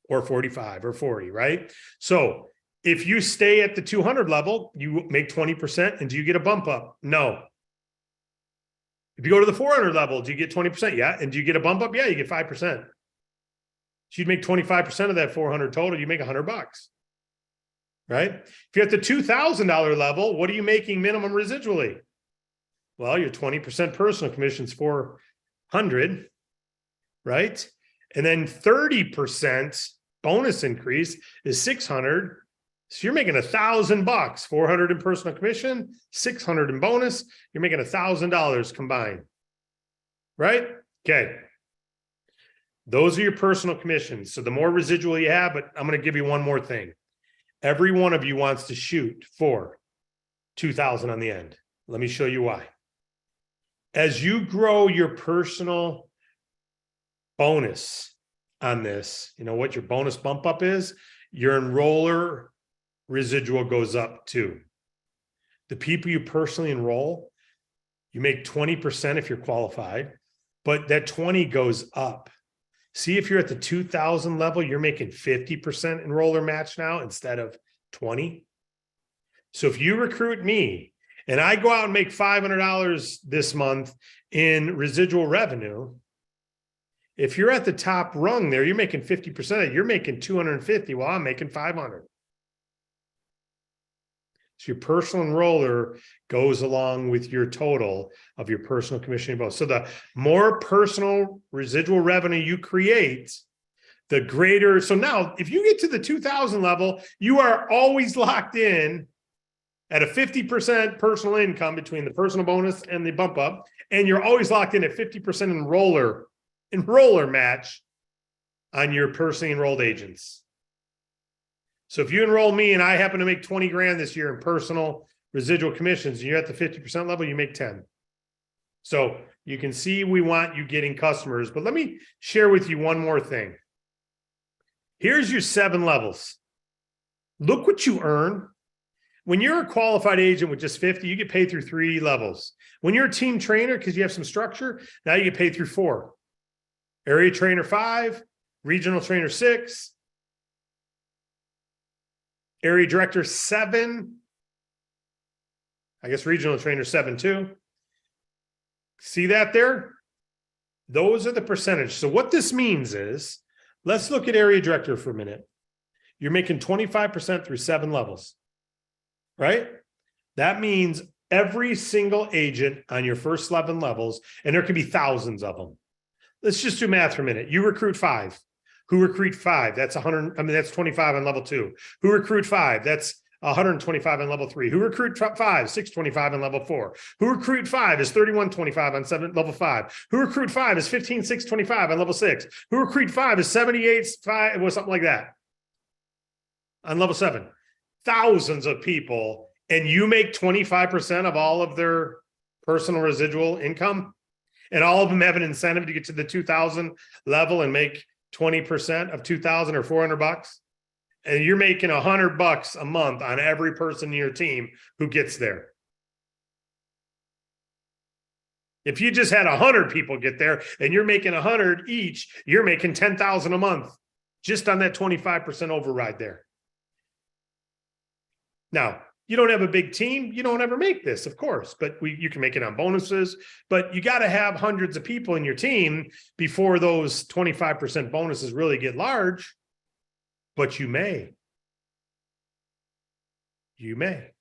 or 45 or 40, right? So if you stay at the 200 level, you make 20%. And do you get a bump up? No. If you go to the 400 level, do you get 20%? Yeah. And do you get a bump up? Yeah, you get 5%. So you'd make 25% of that 400 total, you make $100, right? If you're at the $2,000 level, what are you making minimum residually? Well, your 20% personal commission's 400, right? And then 30% bonus increase is 600. So you're making $1,000, 400 in personal commission, 600 in bonus. You're making $1,000 combined, right? Okay. Those are your personal commissions. So the more residual you have, but I'm going to give you one more thing. Every one of you wants to shoot for 2,000 on the end. Let me show you why. As you grow your personal bonus on this, you know what your bonus bump up is? Your enroller residual goes up too. The people you personally enroll, you make 20% if you're qualified, but that 20 goes up. See, if you're at the 2,000 level, you're making 50% enroller match now instead of 20. So if you recruit me and I go out and make $500 this month in residual revenue, if you're at the top rung there, you're making 50%. You're making 250. Well, I'm making 500. So your personal enroller goes along with your total of your personal commission bonus. So the more personal residual revenue you create, the greater. So now if you get to the 2,000 level, you are always locked in at a 50% personal income between the personal bonus and the bump up. And you're always locked in at 50% enroller match on your personally enrolled agents. So if you enroll me and I happen to make 20 grand this year in personal residual commissions, and you're at the 50% level, you make 10. So you can see we want you getting customers, but let me share with you one more thing. Here's your 7 levels. Look what you earn. When you're a qualified agent with just 50, you get paid through 3 levels. When you're a team trainer, because you have some structure, now you get paid through 4. Area trainer 5, regional trainer 6, area director 7. I guess regional trainer 7 too. See that there? Those are the percentage. So what this means is, let's look at area director for a minute. You're making 25% through 7 levels, right? That means every single agent on your first 11 levels, and there could be thousands of them. Let's just do math for a minute. You recruit 5. Who recruit 5? That's 100. I mean, that's 25 on level 2. Who recruit 5? That's 125 on level 3. Who recruit 5? 625 on level 4. Who recruit 5 is 3125 on level 5. Who recruit 5 is 15625 on level 6. Who recruit 5 is 78.5 or something like that on level 7. Thousands of people, and you make 25% of all of their personal residual income, and all of them have an incentive to get to the 2,000 level and make 20% of 2,000 or $400, and you're making $100 a month on every person in your team who gets there. If you just had 100 people get there and you're making 100 each, you're making 10,000 a month just on that 25% override there. Now, You don't have a big team, you don't ever make this, of course, but you can make it on bonuses, but you got to have hundreds of people in your team before those 25% bonuses really get large, but you may. You may.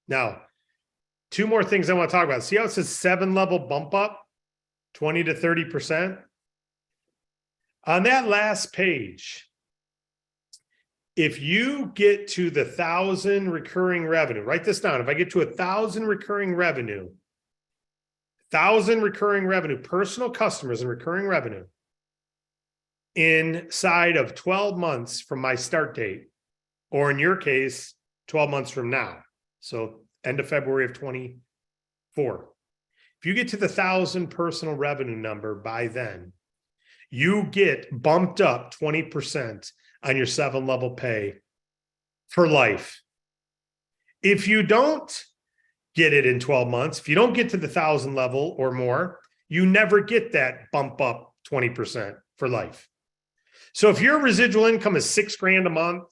Now, two more things I want to talk about. See how it says 7-level bump up, 20 to 30%? On that last page, if you get to the 1,000 recurring revenue, write this down. If I get to 1,000 recurring revenue, 1,000 recurring revenue, personal customers and recurring revenue inside of 12 months from my start date, or in your case, 12 months from now. So end of February of 24. If you get to the 1,000 personal revenue number by then, you get bumped up 20% on your 7-level pay for life. If you don't get it in 12 months, if you don't get to the 1,000 level or more, you never get that bump up 20% for life. So if your residual income is $6,000 a month,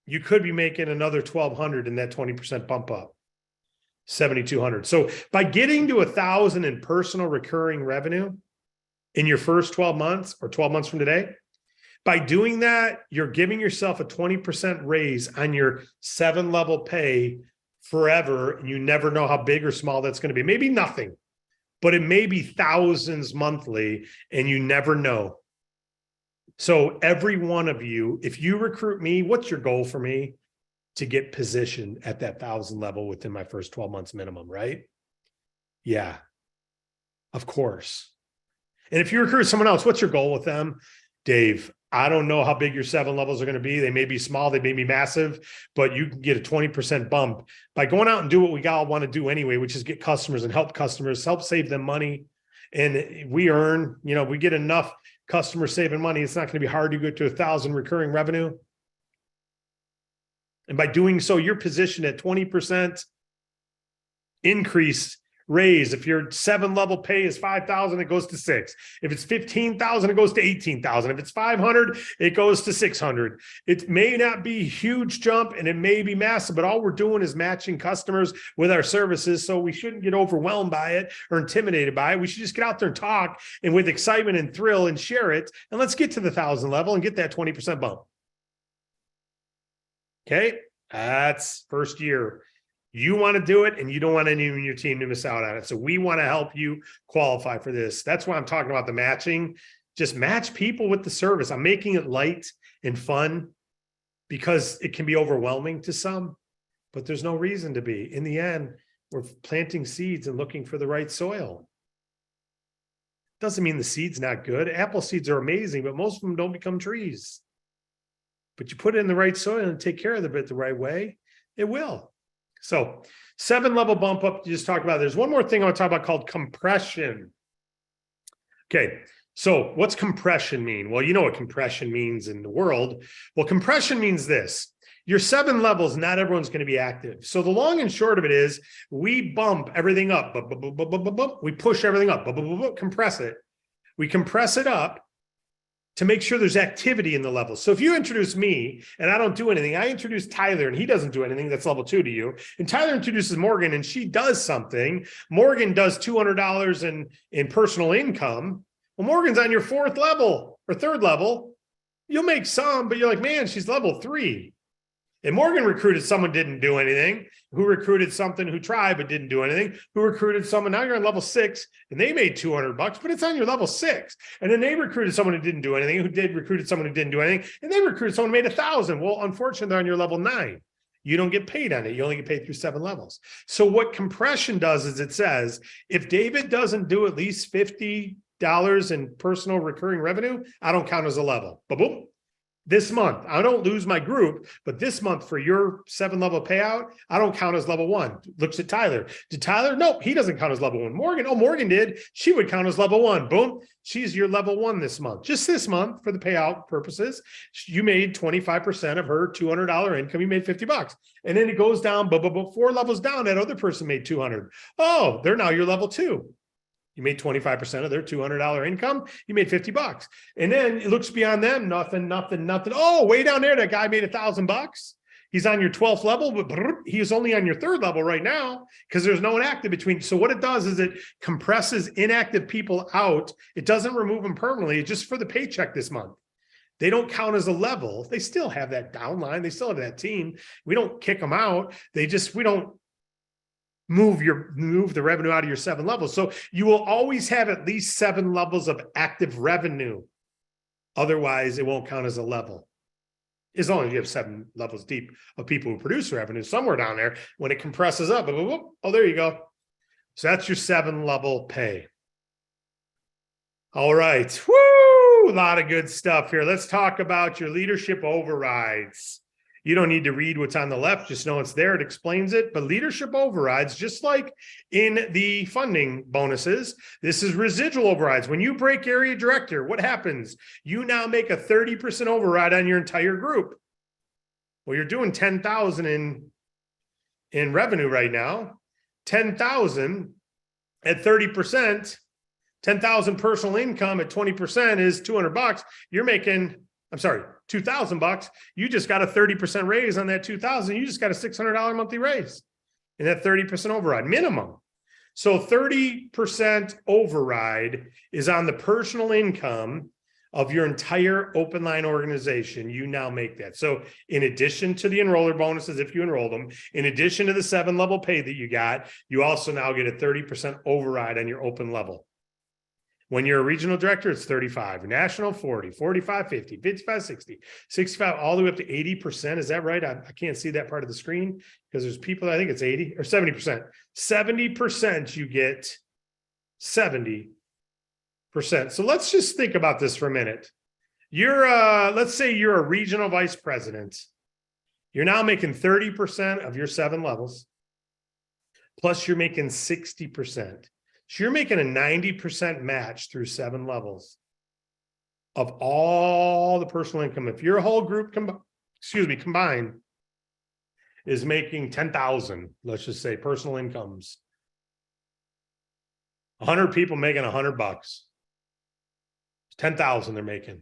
you could be making another $1,200 in that 20% bump up, $7,200. So by getting to 1,000 in personal recurring revenue in your first 12 months or 12 months from today, by doing that, you're giving yourself a 20% raise on your 7-level pay forever. And you never know how big or small that's going to be. Maybe nothing, but it may be thousands monthly, and you never know. So every one of you, if you recruit me, what's your goal for me? To get positioned at that 1,000 level within my first 12 months minimum, right? Yeah, of course. And if you recruit someone else, what's your goal with them? Dave, I don't know how big your 7 levels are going to be. They may be small, they may be massive, but you can get a 20% bump by going out and do what we all want to do anyway, which is get customers and help customers, help save them money. And we earn, we get enough customers saving money. It's not going to be hard to get to 1,000 recurring revenue. And by doing so, you're positioned at 20% increase raise. If your 7-level pay is 5,000, it goes to 6. If it's 15,000, it goes to 18,000. If it's 500, it goes to 600. It may not be a huge jump and it may be massive, but all we're doing is matching customers with our services. So we shouldn't get overwhelmed by it or intimidated by it. We should just get out there and talk and with excitement and thrill and share it. And let's get to the 1,000 level and get that 20% bump. Okay, that's first year. You want to do it, and you don't want anyone in your team to miss out on it. So we want to help you qualify for this. That's why I'm talking about the matching. Just match people with the service. I'm making it light and fun because it can be overwhelming to some, but there's no reason to be. In the end, we're planting seeds and looking for the right soil. Doesn't mean the seed's not good. Apple seeds are amazing, but most of them don't become trees. But you put it in the right soil and take care of it the right way, it will. So 7-level bump up, you just talked about. There's one more thing I want to talk about called compression. Okay, so what's compression mean? Well, you know what compression means in the world. Well, compression means this. Your 7 levels, not everyone's going to be active. So the long and short of it is we bump everything up. We push everything up, compress it. We compress it up to make sure there's activity in the levels. So if you introduce me and I don't do anything, I introduce Tyler and he doesn't do anything, that's level 2 to you. And Tyler introduces Morgan and she does something. Morgan does $200 in personal income. Well, Morgan's on your 4th level or 3rd level. You'll make some, but you're like, man, she's level 3. And Morgan recruited someone didn't do anything, who recruited something who tried but didn't do anything, who recruited someone, now you're on level 6 and they made $200, but it's on your level 6. And then they recruited someone who didn't do anything, recruited someone who didn't do anything, and they recruited someone who made 1,000. Well, unfortunately, they're on your level 9. You don't get paid on it. You only get paid through 7 levels. So what compression does is it says, if David doesn't do at least $50 in personal recurring revenue, I don't count as a level. Boom. This month, I don't lose my group, but this month for your 7-level payout, I don't count as level 1. Looks at Tyler. Did Tyler? Nope, he doesn't count as level 1. Morgan, oh, Morgan did. She would count as level 1. Boom. She's your level 1 this month. Just this month for the payout purposes, you made 25% of her $200 income. You made $50. And then it goes down, 4 levels down, that other person made $200. Oh, they're now your level 2. You made 25% of their $200 income. You made $50. And then it looks beyond them. Nothing. Oh, way down there, that guy made $1,000. He's on your 12th level, but he's only on your 3rd level right now because there's no inactive between. So what it does is it compresses inactive people out. It doesn't remove them permanently, just for the paycheck this month. They don't count as a level. They still have that downline. They still have that team. We don't kick them out. We don't move the revenue out of your 7 levels. So you will always have at least 7 levels of active revenue. Otherwise, it won't count as a level. As long as you have 7 levels deep of people who produce revenue somewhere down there, when it compresses up, oh, there you go. So that's your 7 level pay. All right. Woo! A lot of good stuff here. Let's talk about your leadership overrides. You don't need to read what's on the left, just know it's there. It explains it. But leadership overrides, just like in the funding bonuses, this is residual overrides. When you break area director, what happens? You now make a 30% override on your entire group. Well, you're doing 10,000 in revenue right now. 10,000 at 30%, 10,000 personal income at 20% is $200. You're making, $2,000. You just got a 30% raise on that 2,000. You just got a $600 monthly raise in that 30% override minimum. So 30% override is on the personal income of your entire open line organization. You now make that. So in addition to the enroller bonuses, if you enroll them, in addition to the 7 level pay that you got, you also now get a 30% override on your open level. When you're a regional director, it's 35, national 40, 45, 50, 55, 60, 65, all the way up to 80%. Is that right? I can't see that part of the screen because there's people, I think it's 80 or 70%. 70%, you get 70%. So let's just think about this for a minute. Let's say you're a regional vice president. You're now making 30% of your 7 levels, plus you're making 60%. So you're making a 90% match through 7 levels of all the personal income. If your whole group combined is making 10,000, let's just say personal incomes, 100 people making $100. 10,000 they're making.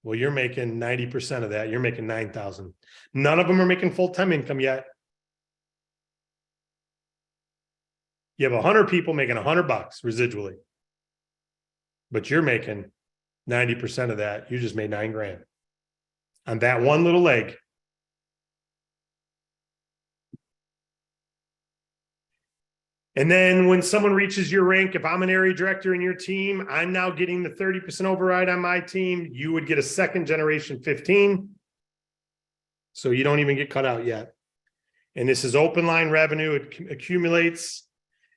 Well, you're making 90% of that. You're making 9,000. None of them are making full-time income yet. You have 100 people making $100 residually, but you're making 90% of that. You just made $9,000 on that one little leg. And then when someone reaches your rank, if I'm an area director in your team, I'm now getting the 30% override on my team. You would get a 2nd generation 15. So you don't even get cut out yet. And this is open line revenue. It accumulates.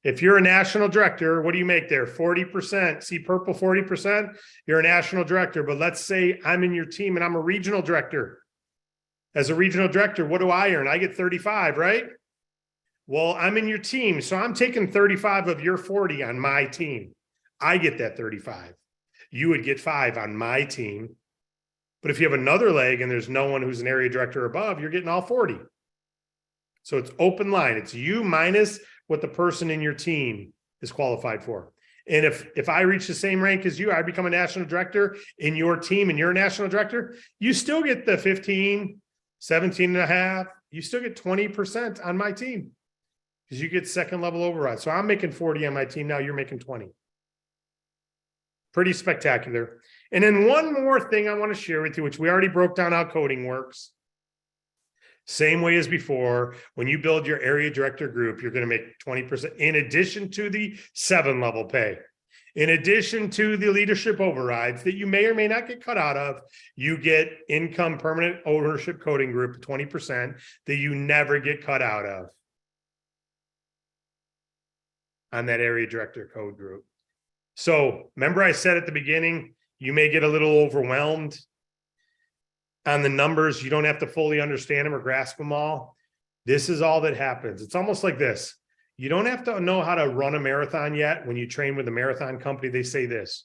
If you're a national director, what do you make there? 40%. See purple, 40%? You're a national director. But let's say I'm in your team and I'm a regional director. As a regional director, what do I earn? I get 35, right? Well, I'm in your team. So I'm taking 35 of your 40 on my team. I get that 35. You would get 5 on my team. But if you have another leg and there's no one who's an area director above, you're getting all 40. So it's open line. It's you minus what the person in your team is qualified for. And if I reach the same rank as you, I become a national director in your team and you're a national director, you still get the 15, 17 and a half. You still get 20% on my team because you get 2nd level override. So I'm making 40 on my team. Now you're making 20. Pretty spectacular. And then one more thing I want to share with you, which we already broke down how coding works. Same way as before, when you build your area director group, you're going to make 20% in addition to the 7 level pay. In addition to the leadership overrides that you may or may not get cut out of, you get income permanent ownership coding group 20% that you never get cut out of on that area director code group. So remember I said at the beginning, you may get a little overwhelmed on the numbers. You don't have to fully understand them or grasp them all. This is all that happens. It's almost like this. You don't have to know how to run a marathon yet. When you train with a marathon company, they say this.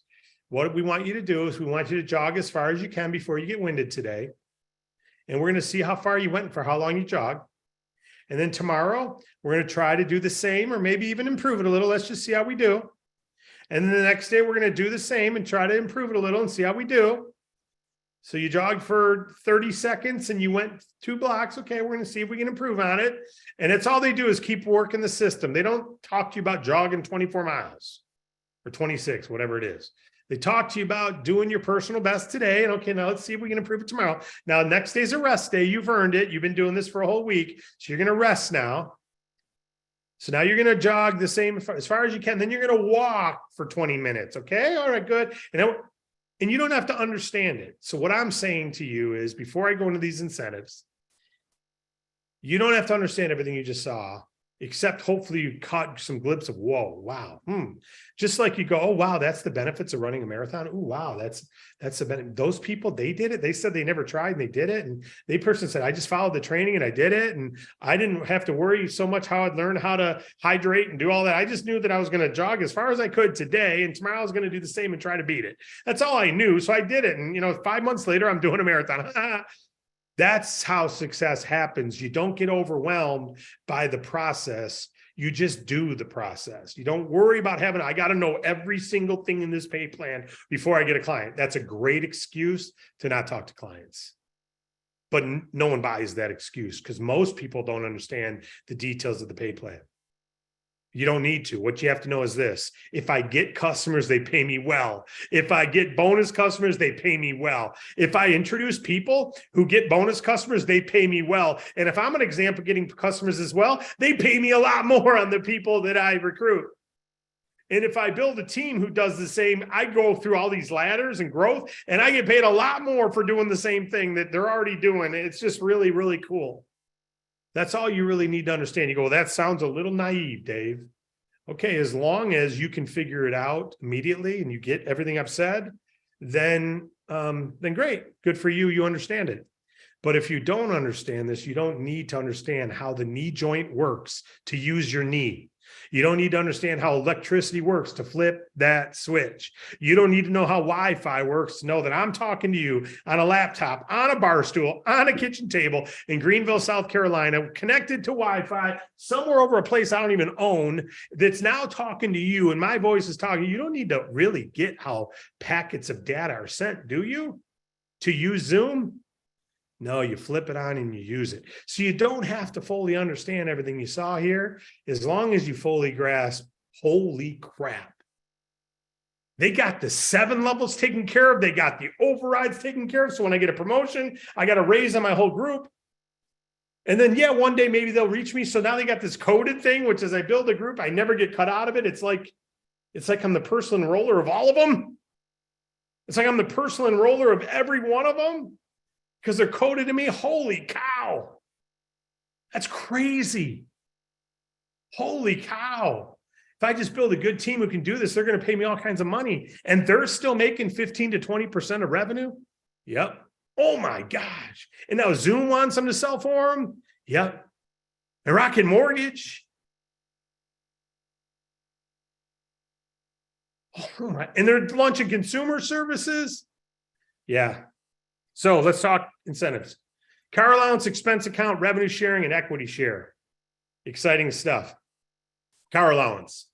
What we want you to do is we want you to jog as far as you can before you get winded today. And we're going to see how far you went and for how long you jog. And then tomorrow, we're going to try to do the same or maybe even improve it a little. Let's just see how we do. And then the next day, we're going to do the same and try to improve it a little and see how we do. So you jogged for 30 seconds and you went 2 blocks. Okay, we're going to see if we can improve on it. And it's all they do is keep working the system. They don't talk to you about jogging 24 miles or 26, whatever it is. They talk to you about doing your personal best today. And okay, now let's see if we can improve it tomorrow. Now, next day's a rest day. You've earned it. You've been doing this for a whole week. So you're going to rest now. So now you're going to jog the same as far as you can. Then you're going to walk for 20 minutes. Okay. All right, good. And you don't have to understand it. So what I'm saying to you is before I go into these incentives, you don't have to understand everything you just saw, except hopefully you caught some glimpse of, whoa, wow. Just like you go, oh, wow, that's the benefits of running a marathon. Oh, wow, that's the benefit. Those people, they did it. They said they never tried and they did it. And the person said, I just followed the training and I did it. And I didn't have to worry so much how I'd learn how to hydrate and do all that. I just knew that I was going to jog as far as I could today. And tomorrow I was going to do the same and try to beat it. That's all I knew. So I did it. And, 5 months later, I'm doing a marathon. That's how success happens. You don't get overwhelmed by the process. You just do the process. You don't worry about I got to know every single thing in this pay plan before I get a client. That's a great excuse to not talk to clients. But no one buys that excuse because most people don't understand the details of the pay plan. You don't need to. What you have to know is this. If I get customers, they pay me well. If I get bonus customers, they pay me well. If I introduce people who get bonus customers, they pay me well. And if I'm an example getting customers as well, they pay me a lot more on the people that I recruit. And if I build a team who does the same, I go through all these ladders and growth, and I get paid a lot more for doing the same thing that they're already doing. It's just really, really cool. That's all you really need to understand. You go, well, that sounds a little naive, Dave. Okay, as long as you can figure it out immediately and you get everything I've said, then great. Good for you. You understand it. But if you don't understand this, you don't need to understand how the knee joint works to use your knee. You don't need to understand how electricity works to flip that switch. You don't need to know how Wi-Fi works to know that I'm talking to you on a laptop, on a bar stool, on a kitchen table in Greenville, South Carolina, connected to Wi-Fi somewhere over a place I don't even own that's now talking to you and my voice is talking. You don't need to really get how packets of data are sent, do you? To use Zoom? No, you flip it on and you use it. So you don't have to fully understand everything you saw here, as long as you fully grasp, holy crap. They got the 7 levels taken care of. They got the overrides taken care of. So when I get a promotion, I got a raise on my whole group. And then, yeah, one day maybe they'll reach me. So now they got this coded thing, which as I build a group, I never get cut out of it. It's like I'm the personal enroller of all of them. It's like I'm the personal enroller of every one of them. Because they're coded to me. Holy cow. That's crazy. Holy cow. If I just build a good team who can do this, they're going to pay me all kinds of money. And they're still making 15 to 20% of revenue. Yep. Oh my gosh. And now Zoom wants them to sell for them. Yep. And Rocket Mortgage. Oh my. And they're launching consumer services. Yeah. So let's talk incentives. Car allowance, expense account, revenue sharing, and equity share. Exciting stuff. Car allowance.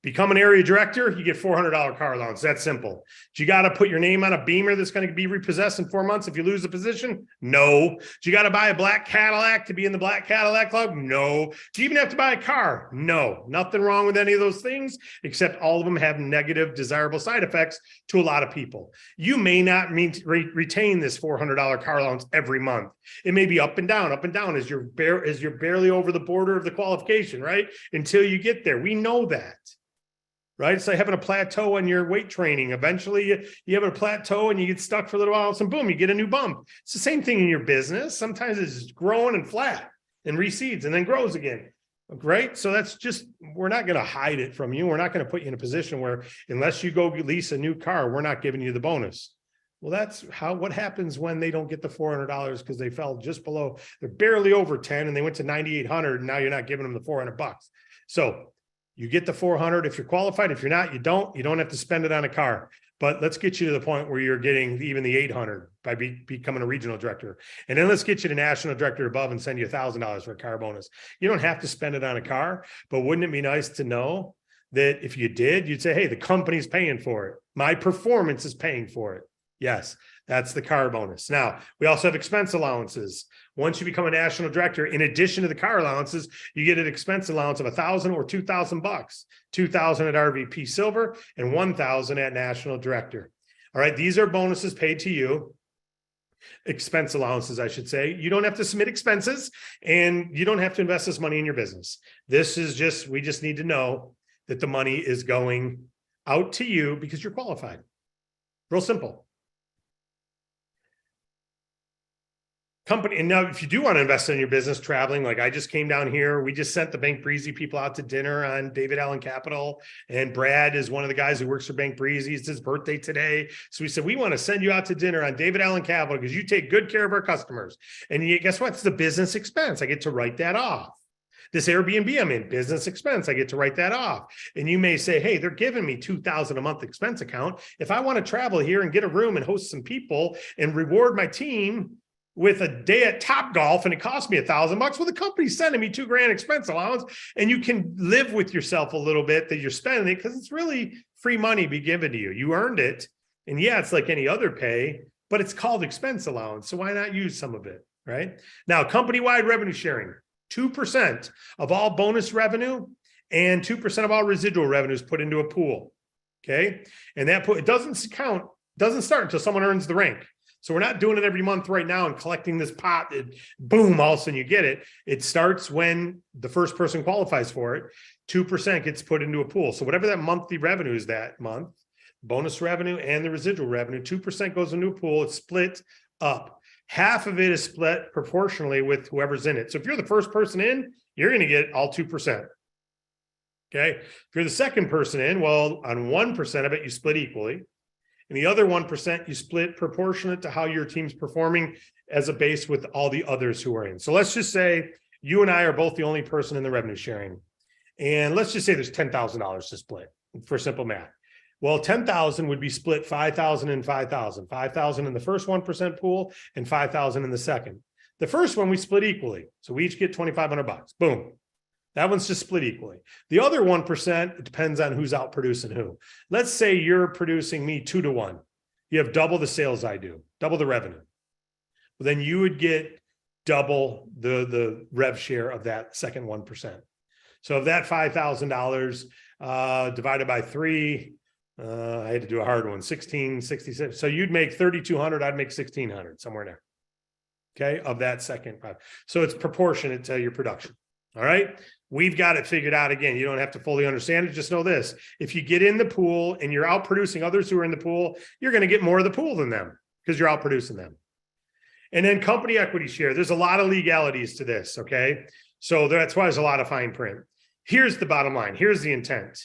Become an area director, you get $400 car allowance. That's simple. Do you got to put your name on a Beamer that's going to be repossessed in 4 months if you lose the position? No. Do you got to buy a black Cadillac to be in the black Cadillac club? No. Do you even have to buy a car? No. Nothing wrong with any of those things, except all of them have negative, desirable side effects to a lot of people. You may not retain this $400 car allowance every month. It may be up and down as you're barely over the border of the qualification, right? Until you get there. We know that. Right? It's like having a plateau on your weight training. Eventually you have a plateau and you get stuck for a little while and boom, you get a new bump. It's the same thing in your business. Sometimes it's growing and flat and recedes and then grows again. Right? So that's just, we're not going to hide it from you. We're not going to put you in a position where unless you go lease a new car, we're not giving you the bonus. Well, that's what happens when they don't get the $400 because they fell just below, they're barely over 10 and they went to 9,800 and now you're not giving them the $400. So you get the 400 if you're qualified. If you're not, you don't have to spend it on a car. but let's get you to the point where you're getting even the 800 by becoming a regional director. And then let's get you to national director above and send you $1,000 for a car bonus. You don't have to spend it on a car, but wouldn't it be nice to know that if you did, you'd say, hey, the company's paying for it. My performance is paying for it. Yes, that's the car bonus. Now, we also have expense allowances. Once you become a national director, in addition to the car allowances, you get an expense allowance of $1,000 or $2,000 bucks, $2,000 at RVP Silver and $1,000 at national director. All right, these are bonuses paid to you. Expense allowances, I should say. You don't have to submit expenses and you don't have to invest this money in your business. This is just, we just need to know that the money is going out to you because you're qualified. Real simple. Company, and now if you do want to invest in your business, traveling, like I just came down here, we just sent the Bank Breezy people out to dinner on David Allen Capital, and Brad is one of the guys who works for Bank Breezy. It's his birthday today, so we said we want to send you out to dinner on David Allen Capital because you take good care of our customers. And guess what? It's the business expense. I get to write that off. This Airbnb I'm in, business expense, I get to write that off. And you may say, hey, they're giving me $2,000 a month expense account. If I want to travel here and get a room and host some people and reward my team with a day at Top Golf and it cost me $1,000, well, the company's sending me $2,000 expense allowance, and you can live with yourself a little bit that you're spending it because it's really free money be given to you. You earned it. And yeah, it's like any other pay, but it's called expense allowance. So why not use some of it, right? Now, company-wide revenue sharing, 2% of all bonus revenue and 2% of all residual revenue is put into a pool, okay? And that it doesn't start until someone earns the rank. So we're not doing it every month right now and collecting this pot and boom, all of a sudden you get it. It starts when the first person qualifies for it. 2% gets put into a pool. So whatever that monthly revenue is that month, bonus revenue and the residual revenue, 2% goes into a pool. It's split up. Half of it is split proportionally with whoever's in it. So if you're the first person in, you're going to get all 2%. Okay. If you're the second person in, well, on 1% of it, you split equally. And the other 1%, you split proportionate to how your team's performing as a base with all the others who are in. So let's just say you and I are both the only person in the revenue sharing. And let's just say there's $10,000 to split for simple math. Well, 10,000 would be split 5,000 and 5,000. 5,000 in the first 1% pool and 5,000 in the second. The first one we split equally. So we each get $2,500. Boom. That one's just split equally. The other 1%, it depends on who's out producing who. Let's say you're producing me 2-to-1. You have double the sales I do, double the revenue. Well, then you would get double the rev share of that second 1%. So of that $5,000 divided by 3, I had to do a hard one, 1666. So you'd make 3,200, I'd make 1,600, somewhere there. Okay, of that second. So it's proportionate to your production. All right. We've got it figured out. Again, you don't have to fully understand it. Just know this. If you get in the pool and you're out producing others who are in the pool, you're going to get more of the pool than them because you're out producing them. And then company equity share. There's a lot of legalities to this. Okay. So that's why there's a lot of fine print. Here's the bottom line. Here's the intent.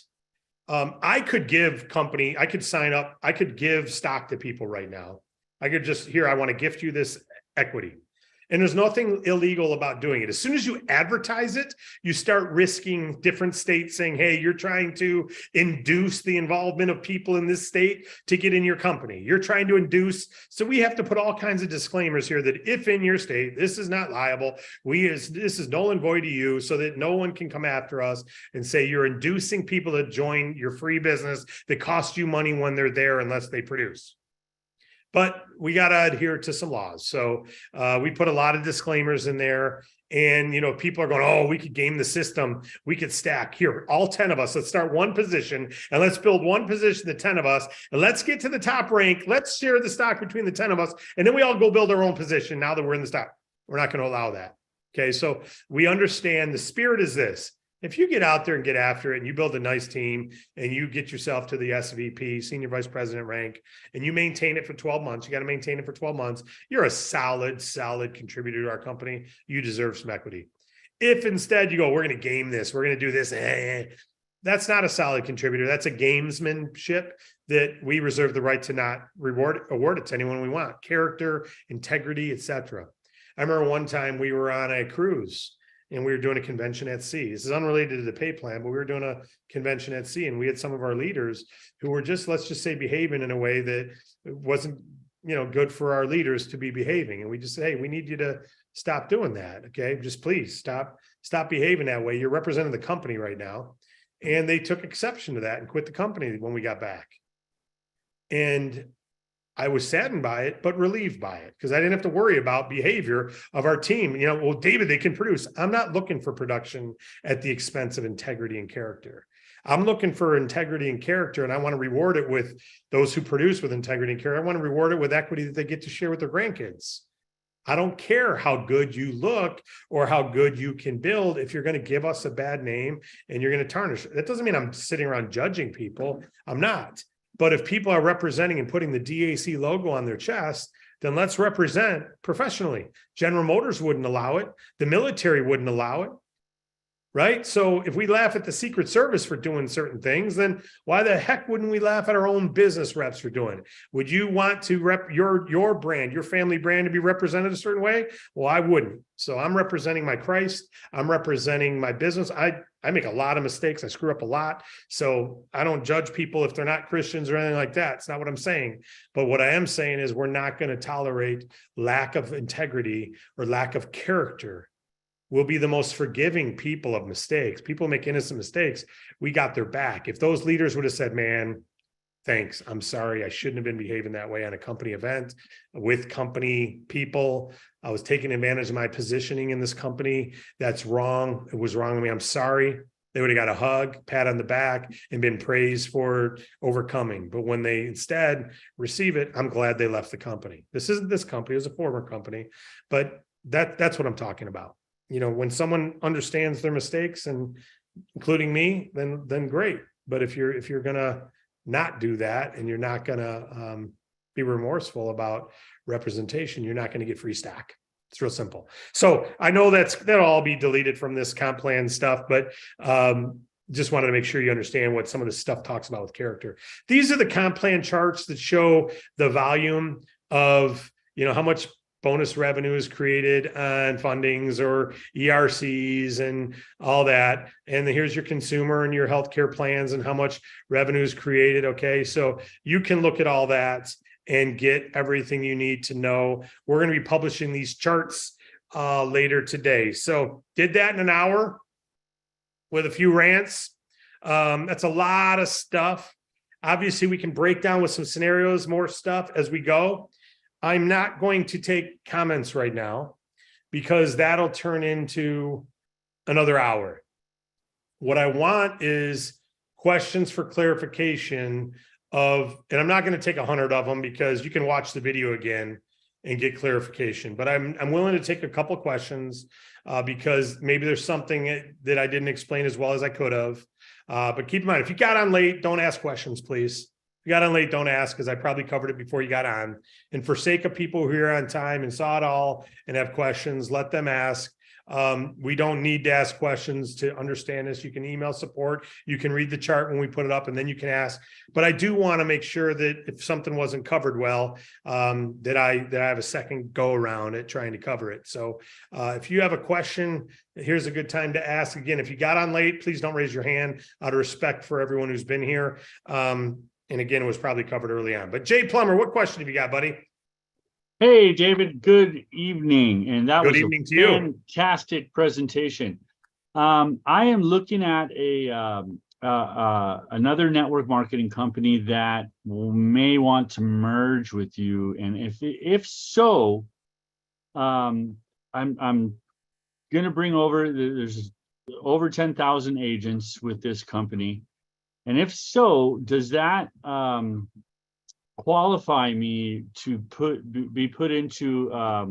I could sign up. I could give stock to people right now. I could just, here, I want to gift you this equity. And there's nothing illegal about doing it. As soon as you advertise it, you start risking different states saying, hey, you're trying to induce the involvement of people in this state to get in your company. You're trying to induce. So we have to put all kinds of disclaimers here that if in your state, this is not liable, this is null and void to you, so that no one can come after us and say you're inducing people to join your free business that costs you money when they're there unless they produce. But we got to adhere to some laws. So we put a lot of disclaimers in there. And, people are going, oh, we could game the system. We could stack here, all 10 of us. Let's start one position and let's build one position, the 10 of us. And let's get to the top rank. Let's share the stock between the 10 of us. And then we all go build our own position now that we're in the stock. We're not going to allow that. Okay. So we understand the spirit is this. If you get out there and get after it and you build a nice team and you get yourself to the SVP, senior vice president rank, and you maintain it for 12 months, you got to maintain it for 12 months. You're a solid contributor to our company. You deserve some equity. If instead you go, we're going to game this, we're going to do this, that's not a solid contributor. That's a gamesmanship that we reserve the right to not award it to anyone we want. Character, integrity, etc. I remember one time we were on a cruise. and we were doing a convention at sea. This is unrelated to the pay plan, but we were doing a convention at sea, and we had some of our leaders who were just, let's just say, behaving in a way that wasn't, good for our leaders to be behaving. And we just said, hey, we need you to stop doing that. Okay. Just please stop behaving that way. You're representing the company right now. And they took exception to that and quit the company when we got back. And I was saddened by it, but relieved by it, because I didn't have to worry about behavior of our team. Well, David, they can produce. I'm not looking for production at the expense of integrity and character. I'm looking for integrity and character, and I want to reward it with those who produce with integrity and character. I want to reward it with equity that they get to share with their grandkids. I don't care how good you look or how good you can build if you're going to give us a bad name and you're going to tarnish it. That doesn't mean I'm sitting around judging people. I'm not. But if people are representing and putting the DAC logo on their chest, then let's represent professionally. General Motors wouldn't allow it. The military wouldn't allow it. Right? So if we laugh at the Secret Service for doing certain things, then why the heck wouldn't we laugh at our own business reps for doing it? Would you want to rep your brand, your family brand, to be represented a certain way? Well, I wouldn't. So I'm representing my Christ. I'm representing my business. I make a lot of mistakes. I screw up a lot. So I don't judge people if they're not Christians or anything like that. It's not what I'm saying. But what I am saying is we're not going to tolerate lack of integrity or lack of character. We'll be the most forgiving people of mistakes. People make innocent mistakes. We got their back. If those leaders would have said, man, thanks, I'm sorry, I shouldn't have been behaving that way on a company event with company people. I was taking advantage of my positioning in this company. That's wrong. It was wrong of me. I'm sorry. They would have got a hug, pat on the back, and been praised for overcoming. But when they instead receive it, I'm glad they left the company. This isn't this company, it was a former company, but that's what I'm talking about. When someone understands their mistakes, and including me, then great. But if you're gonna not do that, and you're not gonna be remorseful about representation, you're not gonna get free stock. It's real simple. So I know that'll all be deleted from this comp plan stuff, but just wanted to make sure you understand what some of this stuff talks about with character. These are the comp plan charts that show the volume of how much bonus revenue is created on fundings or ERCs and all that. And then here's your consumer and your healthcare plans and how much revenue is created. Okay. So you can look at all that and get everything you need to know. We're going to be publishing these charts later today. So did that in an hour with a few rants. That's a lot of stuff. Obviously we can break down with some scenarios, more stuff as we go. I'm not going to take comments right now because that'll turn into another hour. What I want is questions for clarification and I'm not going to take 100 of them because you can watch the video again and get clarification, but I'm willing to take a couple questions because maybe there's something that I didn't explain as well as I could have. But keep in mind, if you got on late, don't ask questions, please. If you got on late, don't ask, because I probably covered it before you got on. And for sake of people who are on time and saw it all and have questions, let them ask. We don't need to ask questions to understand this. You can email support. You can read the chart when we put it up, and then you can ask. But I do want to make sure that if something wasn't covered well, that I have a second go around at trying to cover it. So if you have a question, here's a good time to ask. Again, if you got on late, please don't raise your hand out of respect for everyone who's been here. And again, it was probably covered early on. But Jay Plummer, what question have you got, buddy? Hey, David, good evening. And that Good was evening a to you. fantastic presentation. I am looking at another network marketing company that may want to merge with you. And if so, I'm going to bring over, there's over 10,000 agents with this company. And if so, does that qualify me to be put into a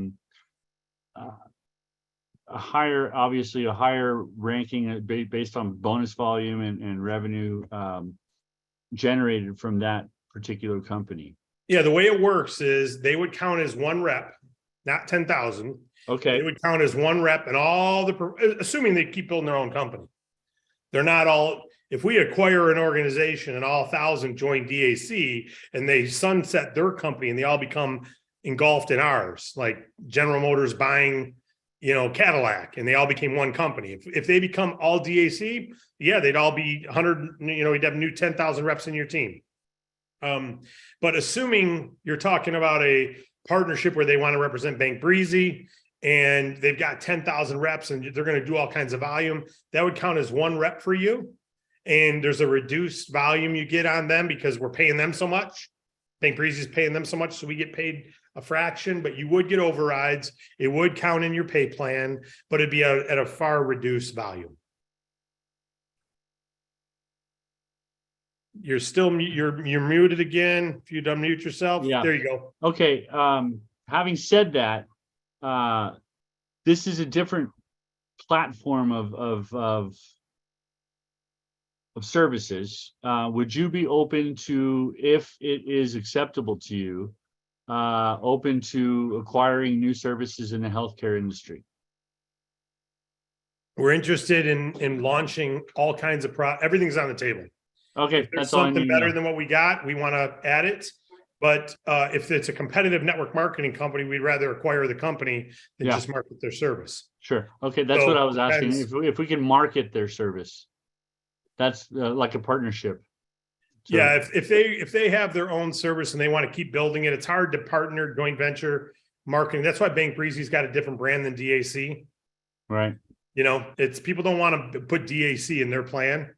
higher ranking based on bonus volume and revenue generated from that particular company? Yeah, the way it works is they would count as one rep, not 10,000. Okay. They would count as one rep, and assuming they keep building their own company. They're not all. If we acquire an organization and all 1,000 join DAC and they sunset their company and they all become engulfed in ours, like General Motors buying Cadillac, and they all became one company. If they become all DAC, yeah, they'd all be 100, you'd have new 10,000 reps in your team. But assuming you're talking about a partnership where they want to represent Bank Breezy and they've got 10,000 reps and they're going to do all kinds of volume, that would count as one rep for you. And there's a reduced volume you get on them because we're paying them so much. Bank Breezy is paying them so much, so we get paid a fraction, but you would get overrides. It would count in your pay plan, but it'd be at a far reduced volume. You're still, you're muted again. If you'd unmute yourself. Yeah. There you go. Okay. Having said that, this is a different platform of services. Would you be open to, if it is acceptable to you, open to acquiring new services in the healthcare industry? We're interested in launching all kinds of everything's on the table. Okay, if there's that's all I something need to better know. than what we got, we want to add it. But if it's a competitive network marketing company, we'd rather acquire the company than just market their service. Sure. Okay, that's what I was asking. If we can market their service, that's like a partnership. So, yeah, if they have their own service and they want to keep building it, it's hard to partner joint venture marketing. That's why Bank Breezy's got a different brand than DAC. right. It's people don't want to put DAC in their plan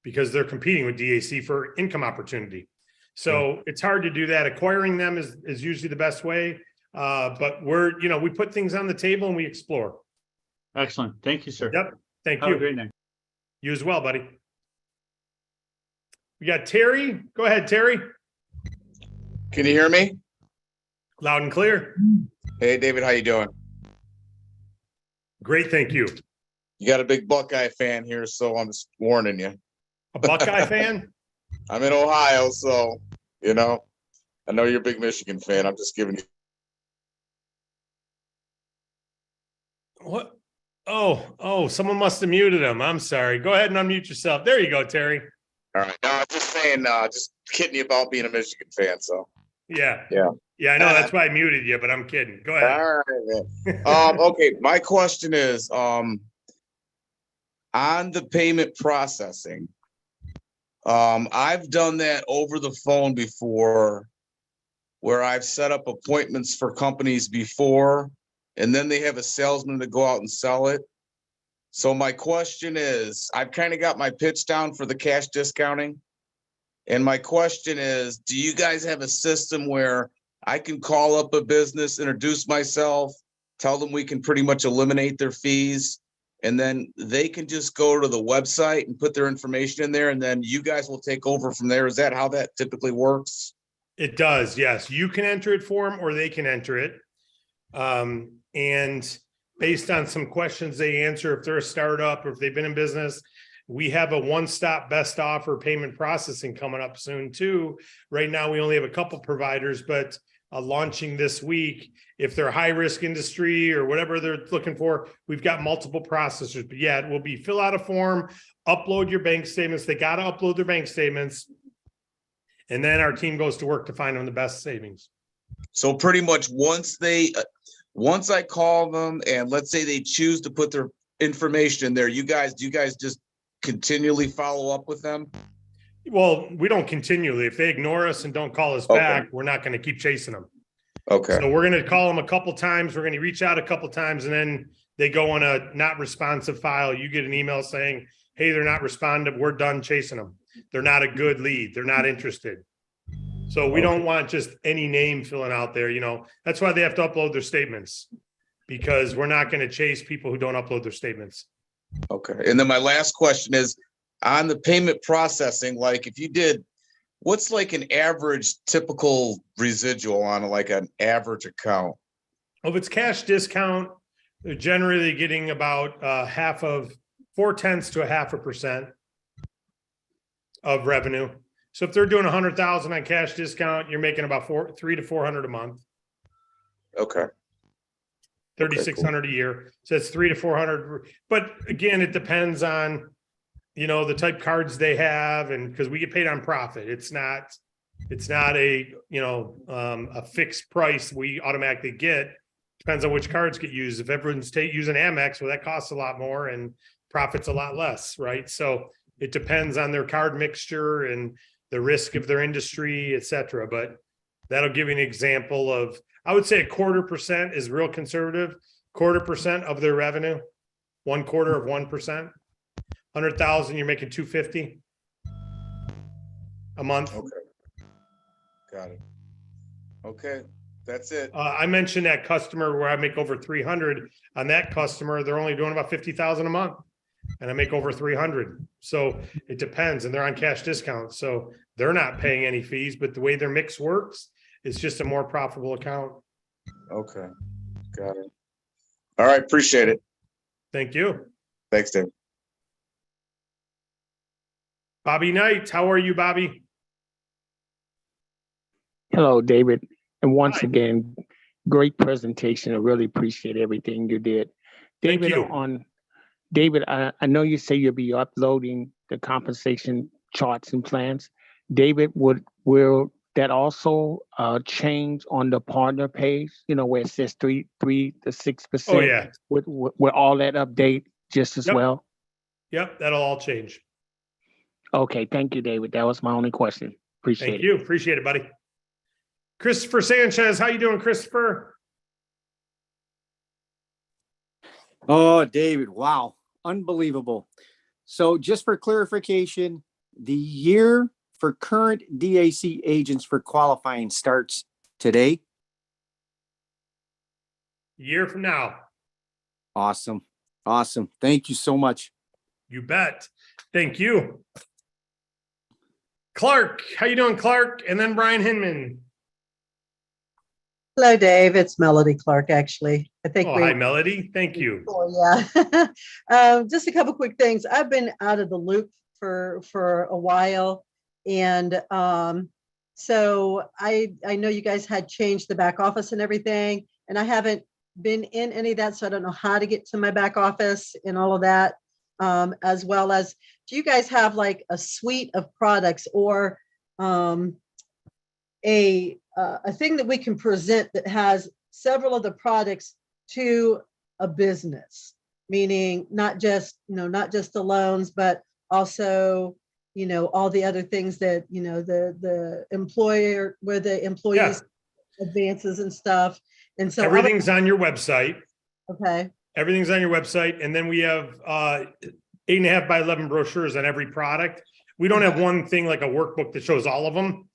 because they're competing with DAC for income opportunity. So it's hard to do that. Acquiring them is usually the best way. But we put things on the table and we explore. Excellent. Thank you, sir. Yep. Thank Have you. a great night. You as well, buddy. We got Terry. Go ahead, Terry. Can you hear me? Loud and clear. Hey, David, how you doing? Great, thank you. You got a big Buckeye fan here, so I'm just warning you. A Buckeye fan? I'm in Ohio, so, I know you're a big Michigan fan. I'm just giving you. What? Oh, someone must have muted him. I'm sorry. Go ahead and unmute yourself. There you go, Terry. All right. No, I'm just saying, just kidding you about being a Michigan fan, so. Yeah. Yeah. Yeah, I know. That's why I muted you, but I'm kidding. Go ahead. All right, man. Okay, my question is, on the payment processing, I've done that over the phone before where I've set up appointments for companies before, and then they have a salesman to go out and sell it. So my question is, I've kind of got my pitch down for the cash discounting. And my question is, do you guys have a system where I can call up a business, introduce myself, tell them we can pretty much eliminate their fees, and then they can just go to the website and put their information in there, and then you guys will take over from there? Is that how that typically works? It does, yes. You can enter it for them or they can enter it. And based on some questions they answer, if they're a startup or if they've been in business, we have a one-stop best offer payment processing coming up soon too. Right now, we only have a couple providers, but launching this week. If they're high risk industry or whatever they're looking for, we've got multiple processors. But yeah, it will be fill out a form, upload your bank statements. They got to upload their bank statements. And then our team goes to work to find them the best savings. So pretty much once I call them and let's say they choose to put their information in there, do you guys just continually follow up with them? Well, we don't continually. If they ignore us and don't call us back, we're not going to keep chasing them. Okay. So we're going to call them a couple times. We're going to reach out a couple times, and then they go on a not responsive file. You get an email saying, hey, they're not responding. We're done chasing them. They're not a good lead. They're not interested. So we don't want just any name filling out there. That's why they have to upload their statements, because we're not going to chase people who don't upload their statements. Okay. And then my last question is on the payment processing, like if you did, what's like an average typical residual on like an average account? Well, if it's cash discount, they're generally getting about 0.4% to 0.5% of revenue. So if they're doing 100,000 on cash discount, you're making about $300 to $400 a month. Okay. 3,600 a year. So it's 300 to 400. But again, it depends on, the type cards they have, and because we get paid on profit. It's not a fixed price we automatically get. Depends on which cards get used. If everyone's using Amex, well, that costs a lot more and profits a lot less, right? So it depends on their card mixture and the risk of their industry, et cetera. But that'll give you an example of, I would say 1/4% is real conservative, 1/4% of their revenue, 1/4 of 1%. 100,000, you're making 250 a month. Okay. Got it. Okay, that's it. I mentioned that customer where I make over 300 on that customer. They're only doing about 50,000 a month and I make over 300. So it depends. And they're on cash discounts. So they're not paying any fees, but the way their mix works, it's just a more profitable account. Okay, got it. All right, appreciate it. Thank you. Thanks, Dave. Bobby Knight, how are you, Bobby? Hello, David. And once Hi. again, great presentation. I really appreciate everything you did. Thank David, you. David, I know you say you'll be uploading the compensation charts and plans. David, will that also change on the partner page, where it says 3 to 6%? Oh, yeah. Will all that update just as Yep. well? Yep, that'll all change. Okay, thank you, David. That was my only question. Appreciate Thank it. you. Appreciate it, buddy. Christopher Sanchez, how you doing, Christopher? Oh, David, wow. Unbelievable. So just for clarification, the year for current DAC agents for qualifying starts today. Year from now. Awesome. Awesome. Thank you so much. You bet. Thank you. Clark, how you doing, Clark? And then Brian Hinman. Hello, Dave. It's Melody Clark, actually. I think Oh, hi, Melody. Thank you. Oh, yeah. Just a couple quick things. I've been out of the loop for a while. And so I know you guys had changed the back office and everything, and I haven't been in any of that, so I don't know how to get to my back office and all of that. As well as, do you guys have like a suite of products or a thing that we can present that has several of the products to a business, meaning not just the loans, but also, all the other things that, the employer, where the employees advances and stuff. And so everything's on your website. Okay. Everything's on your website. And then we have 8.5 by 11 brochures on every product. We don't have one thing like a workbook that shows all of them.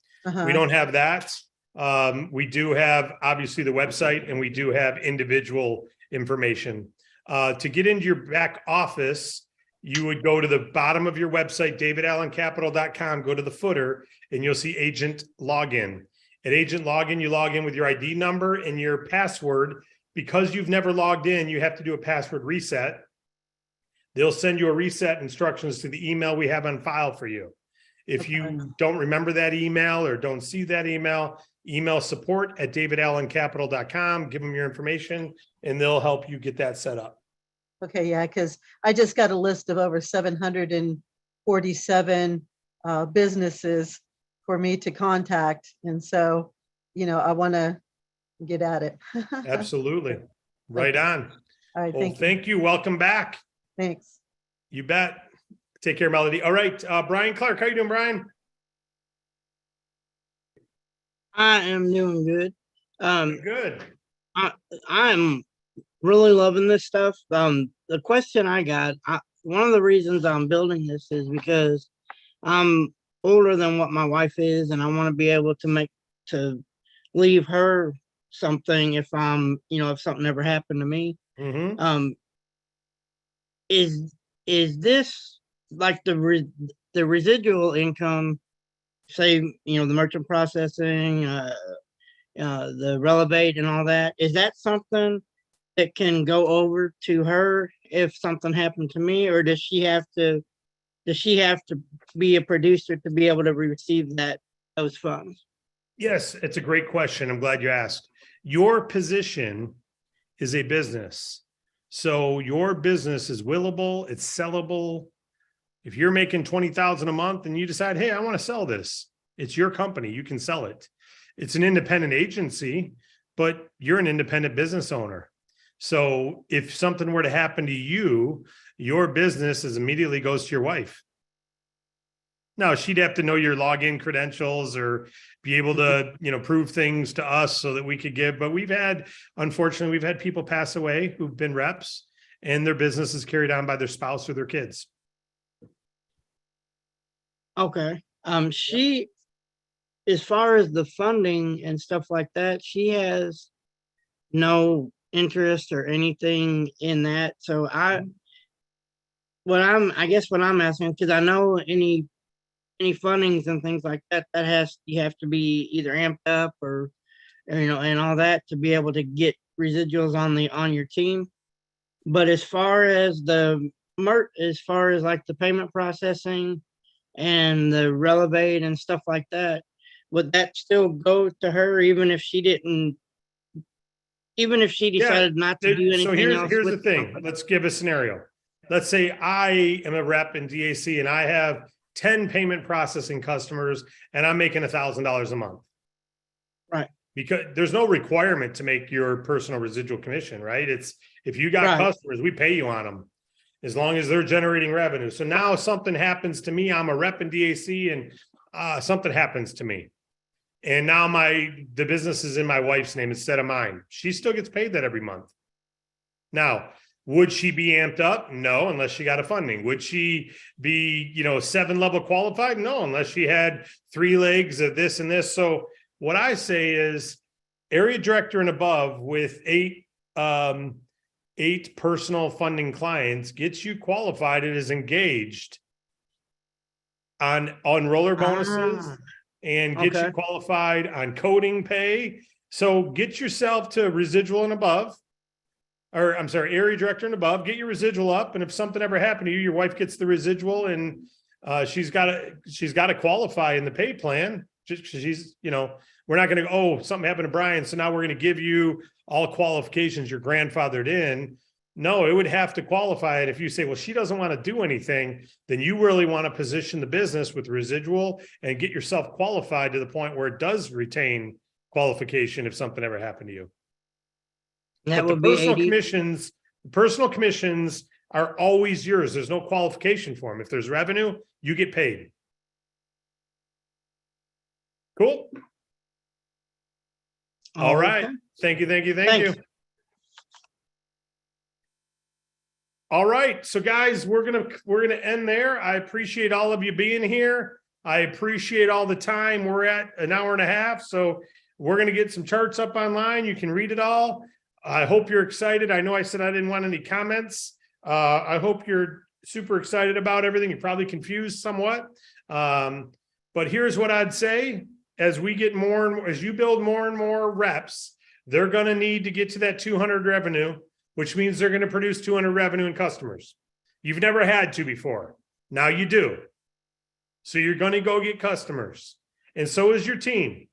We don't have that. We do have obviously the website, and we do have individual information. To get into your back office, you would go to the bottom of your website, davidallencapital.com, go to the footer, and you'll see agent login. At agent login, you log in with your ID number and your password. Because you've never logged in, you have to do a password reset. They'll send you a reset instructions to the email we have on file for you. If you don't remember that email or don't see that email, email support@davidallencapital.com, give them your information, and they'll help you get that set up. Okay, yeah, because I just got a list of over 747 businesses for me to contact. And so, I want to get at it. Absolutely. Right on. All right, Well, thank you. Welcome back. Thanks. You bet. Take care, Melody. All right, Brian Clark, how you doing, Brian? I am doing good. Good. I'm really loving this stuff. The question I got, one of the reasons I'm building this is because I'm older than what my wife is, and I want to be able to leave her something if if something ever happened to me. Mm-hmm. Is this like the residual income, say, the merchant processing, the relevate and all that, is that something that can go over to her if something happened to me, or does she have to be a producer to be able to receive those funds? Yes, it's a great question. I'm glad you asked. Your position is a business. So your business is willable, it's sellable. If you're making $20,000 a month and you decide, hey, I want to sell this, it's your company, you can sell it. It's an independent agency, but you're an independent business owner. So if something were to happen to you, your business is immediately goes to your wife. Now, she'd have to know your login credentials or be able to, prove things to us so that we could give. But unfortunately, we've had people pass away who've been reps and their business is carried on by their spouse or their kids. Okay. She, as far as the funding and stuff like that, she has no interest or anything in that. So I guess what I'm asking, because I know any fundings and things like that, you have to be either amped up or and all that to be able to get residuals on your team. But as far as like the payment processing and the Relevate and stuff like that, would that still go to her even if she decided not to do anything So else? here's the thing. Let's give a scenario. Let's say I am a rep in DAC and I have 10 payment processing customers and I'm making $1,000 a month. Right. Because there's no requirement to make your personal residual commission, right? It's if you got customers, we pay you on them as long as they're generating revenue. So now something happens to me, I'm a rep in DAC and something happens to me. And now the business is in my wife's name instead of mine. She still gets paid that every month. Now, would she be amped up? No, unless she got a funding. Would she be, 7-level qualified? No, unless she had 3 legs of this and this. So what I say is area director and above with 8 personal funding clients gets you qualified and is engaged on roller bonuses and gets you qualified on coding pay. So get yourself to residual and above. Or I'm sorry, area director and above, get your residual up. And if something ever happened to you, your wife gets the residual and she's got to qualify in the pay plan. Just because she's, we're not going to, something happened to Brian, so now we're going to give you all qualifications you're grandfathered in. No, it would have to qualify it. If you say, well, she doesn't want to do anything, then you really want to position the business with residual and get yourself qualified to the point where it does retain qualification if something ever happened to you. That But would the be personal commissions are always yours. There's no qualification for them. If there's revenue, you get paid. Cool. All right. Thank you. All right. So guys, we're gonna end there. I appreciate all of you being here. I appreciate all the time. We're at an hour and a half. So we're gonna get some charts up online. You can read it all. I hope you're excited. I know I said I didn't want any comments. I hope you're super excited about everything. You're probably confused somewhat. But here's what I'd say. As we get as you build more and more reps, they're going to need to get to that 200 revenue, which means they're going to produce 200 revenue in customers. You've never had to before. Now you do. So you're going to go get customers. And so is your team.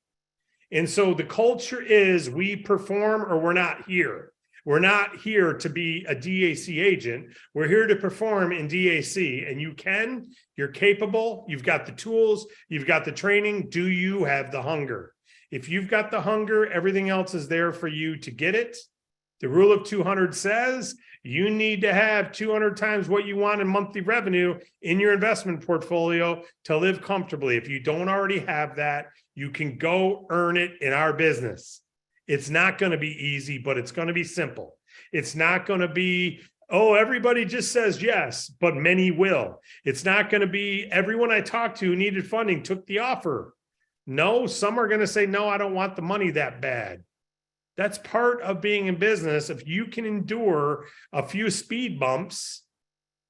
And so the culture is we perform or we're not here. We're not here to be a DAC agent. We're here to perform in DAC. And you're capable, you've got the tools, you've got the training. Do you have the hunger? If you've got the hunger, everything else is there for you to get it. The rule of 200 says you need to have 200 times what you want in monthly revenue in your investment portfolio to live comfortably. If you don't already have that, you can go earn it in our business. It's not going to be easy, but it's going to be simple. It's not going to be, everybody just says yes, but many will. It's not going to be everyone I talked to who needed funding took the offer. No, some are going to say, no, I don't want the money that bad. That's part of being in business. If you can endure a few speed bumps,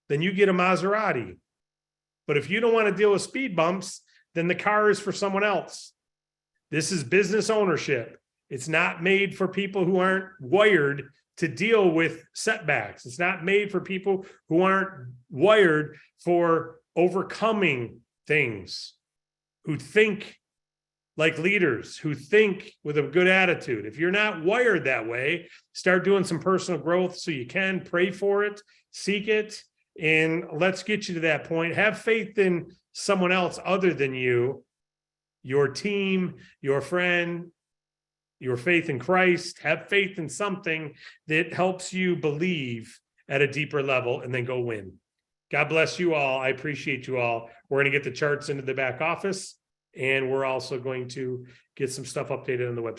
then you get a Maserati. But if you don't want to deal with speed bumps, then the car is for someone else. This is business ownership. It's not made for people who aren't wired to deal with setbacks. It's not made for people who aren't wired for overcoming things, who think like leaders, who think with a good attitude. If you're not wired that way, start doing some personal growth so you can pray for it, seek it, and let's get you to that point. Have faith in someone else other than you, your team, your friend, your faith in Christ, have faith in something that helps you believe at a deeper level, and then go win. God bless you all. I appreciate you all. We're going to get the charts into the back office, and we're also going to get some stuff updated on the website.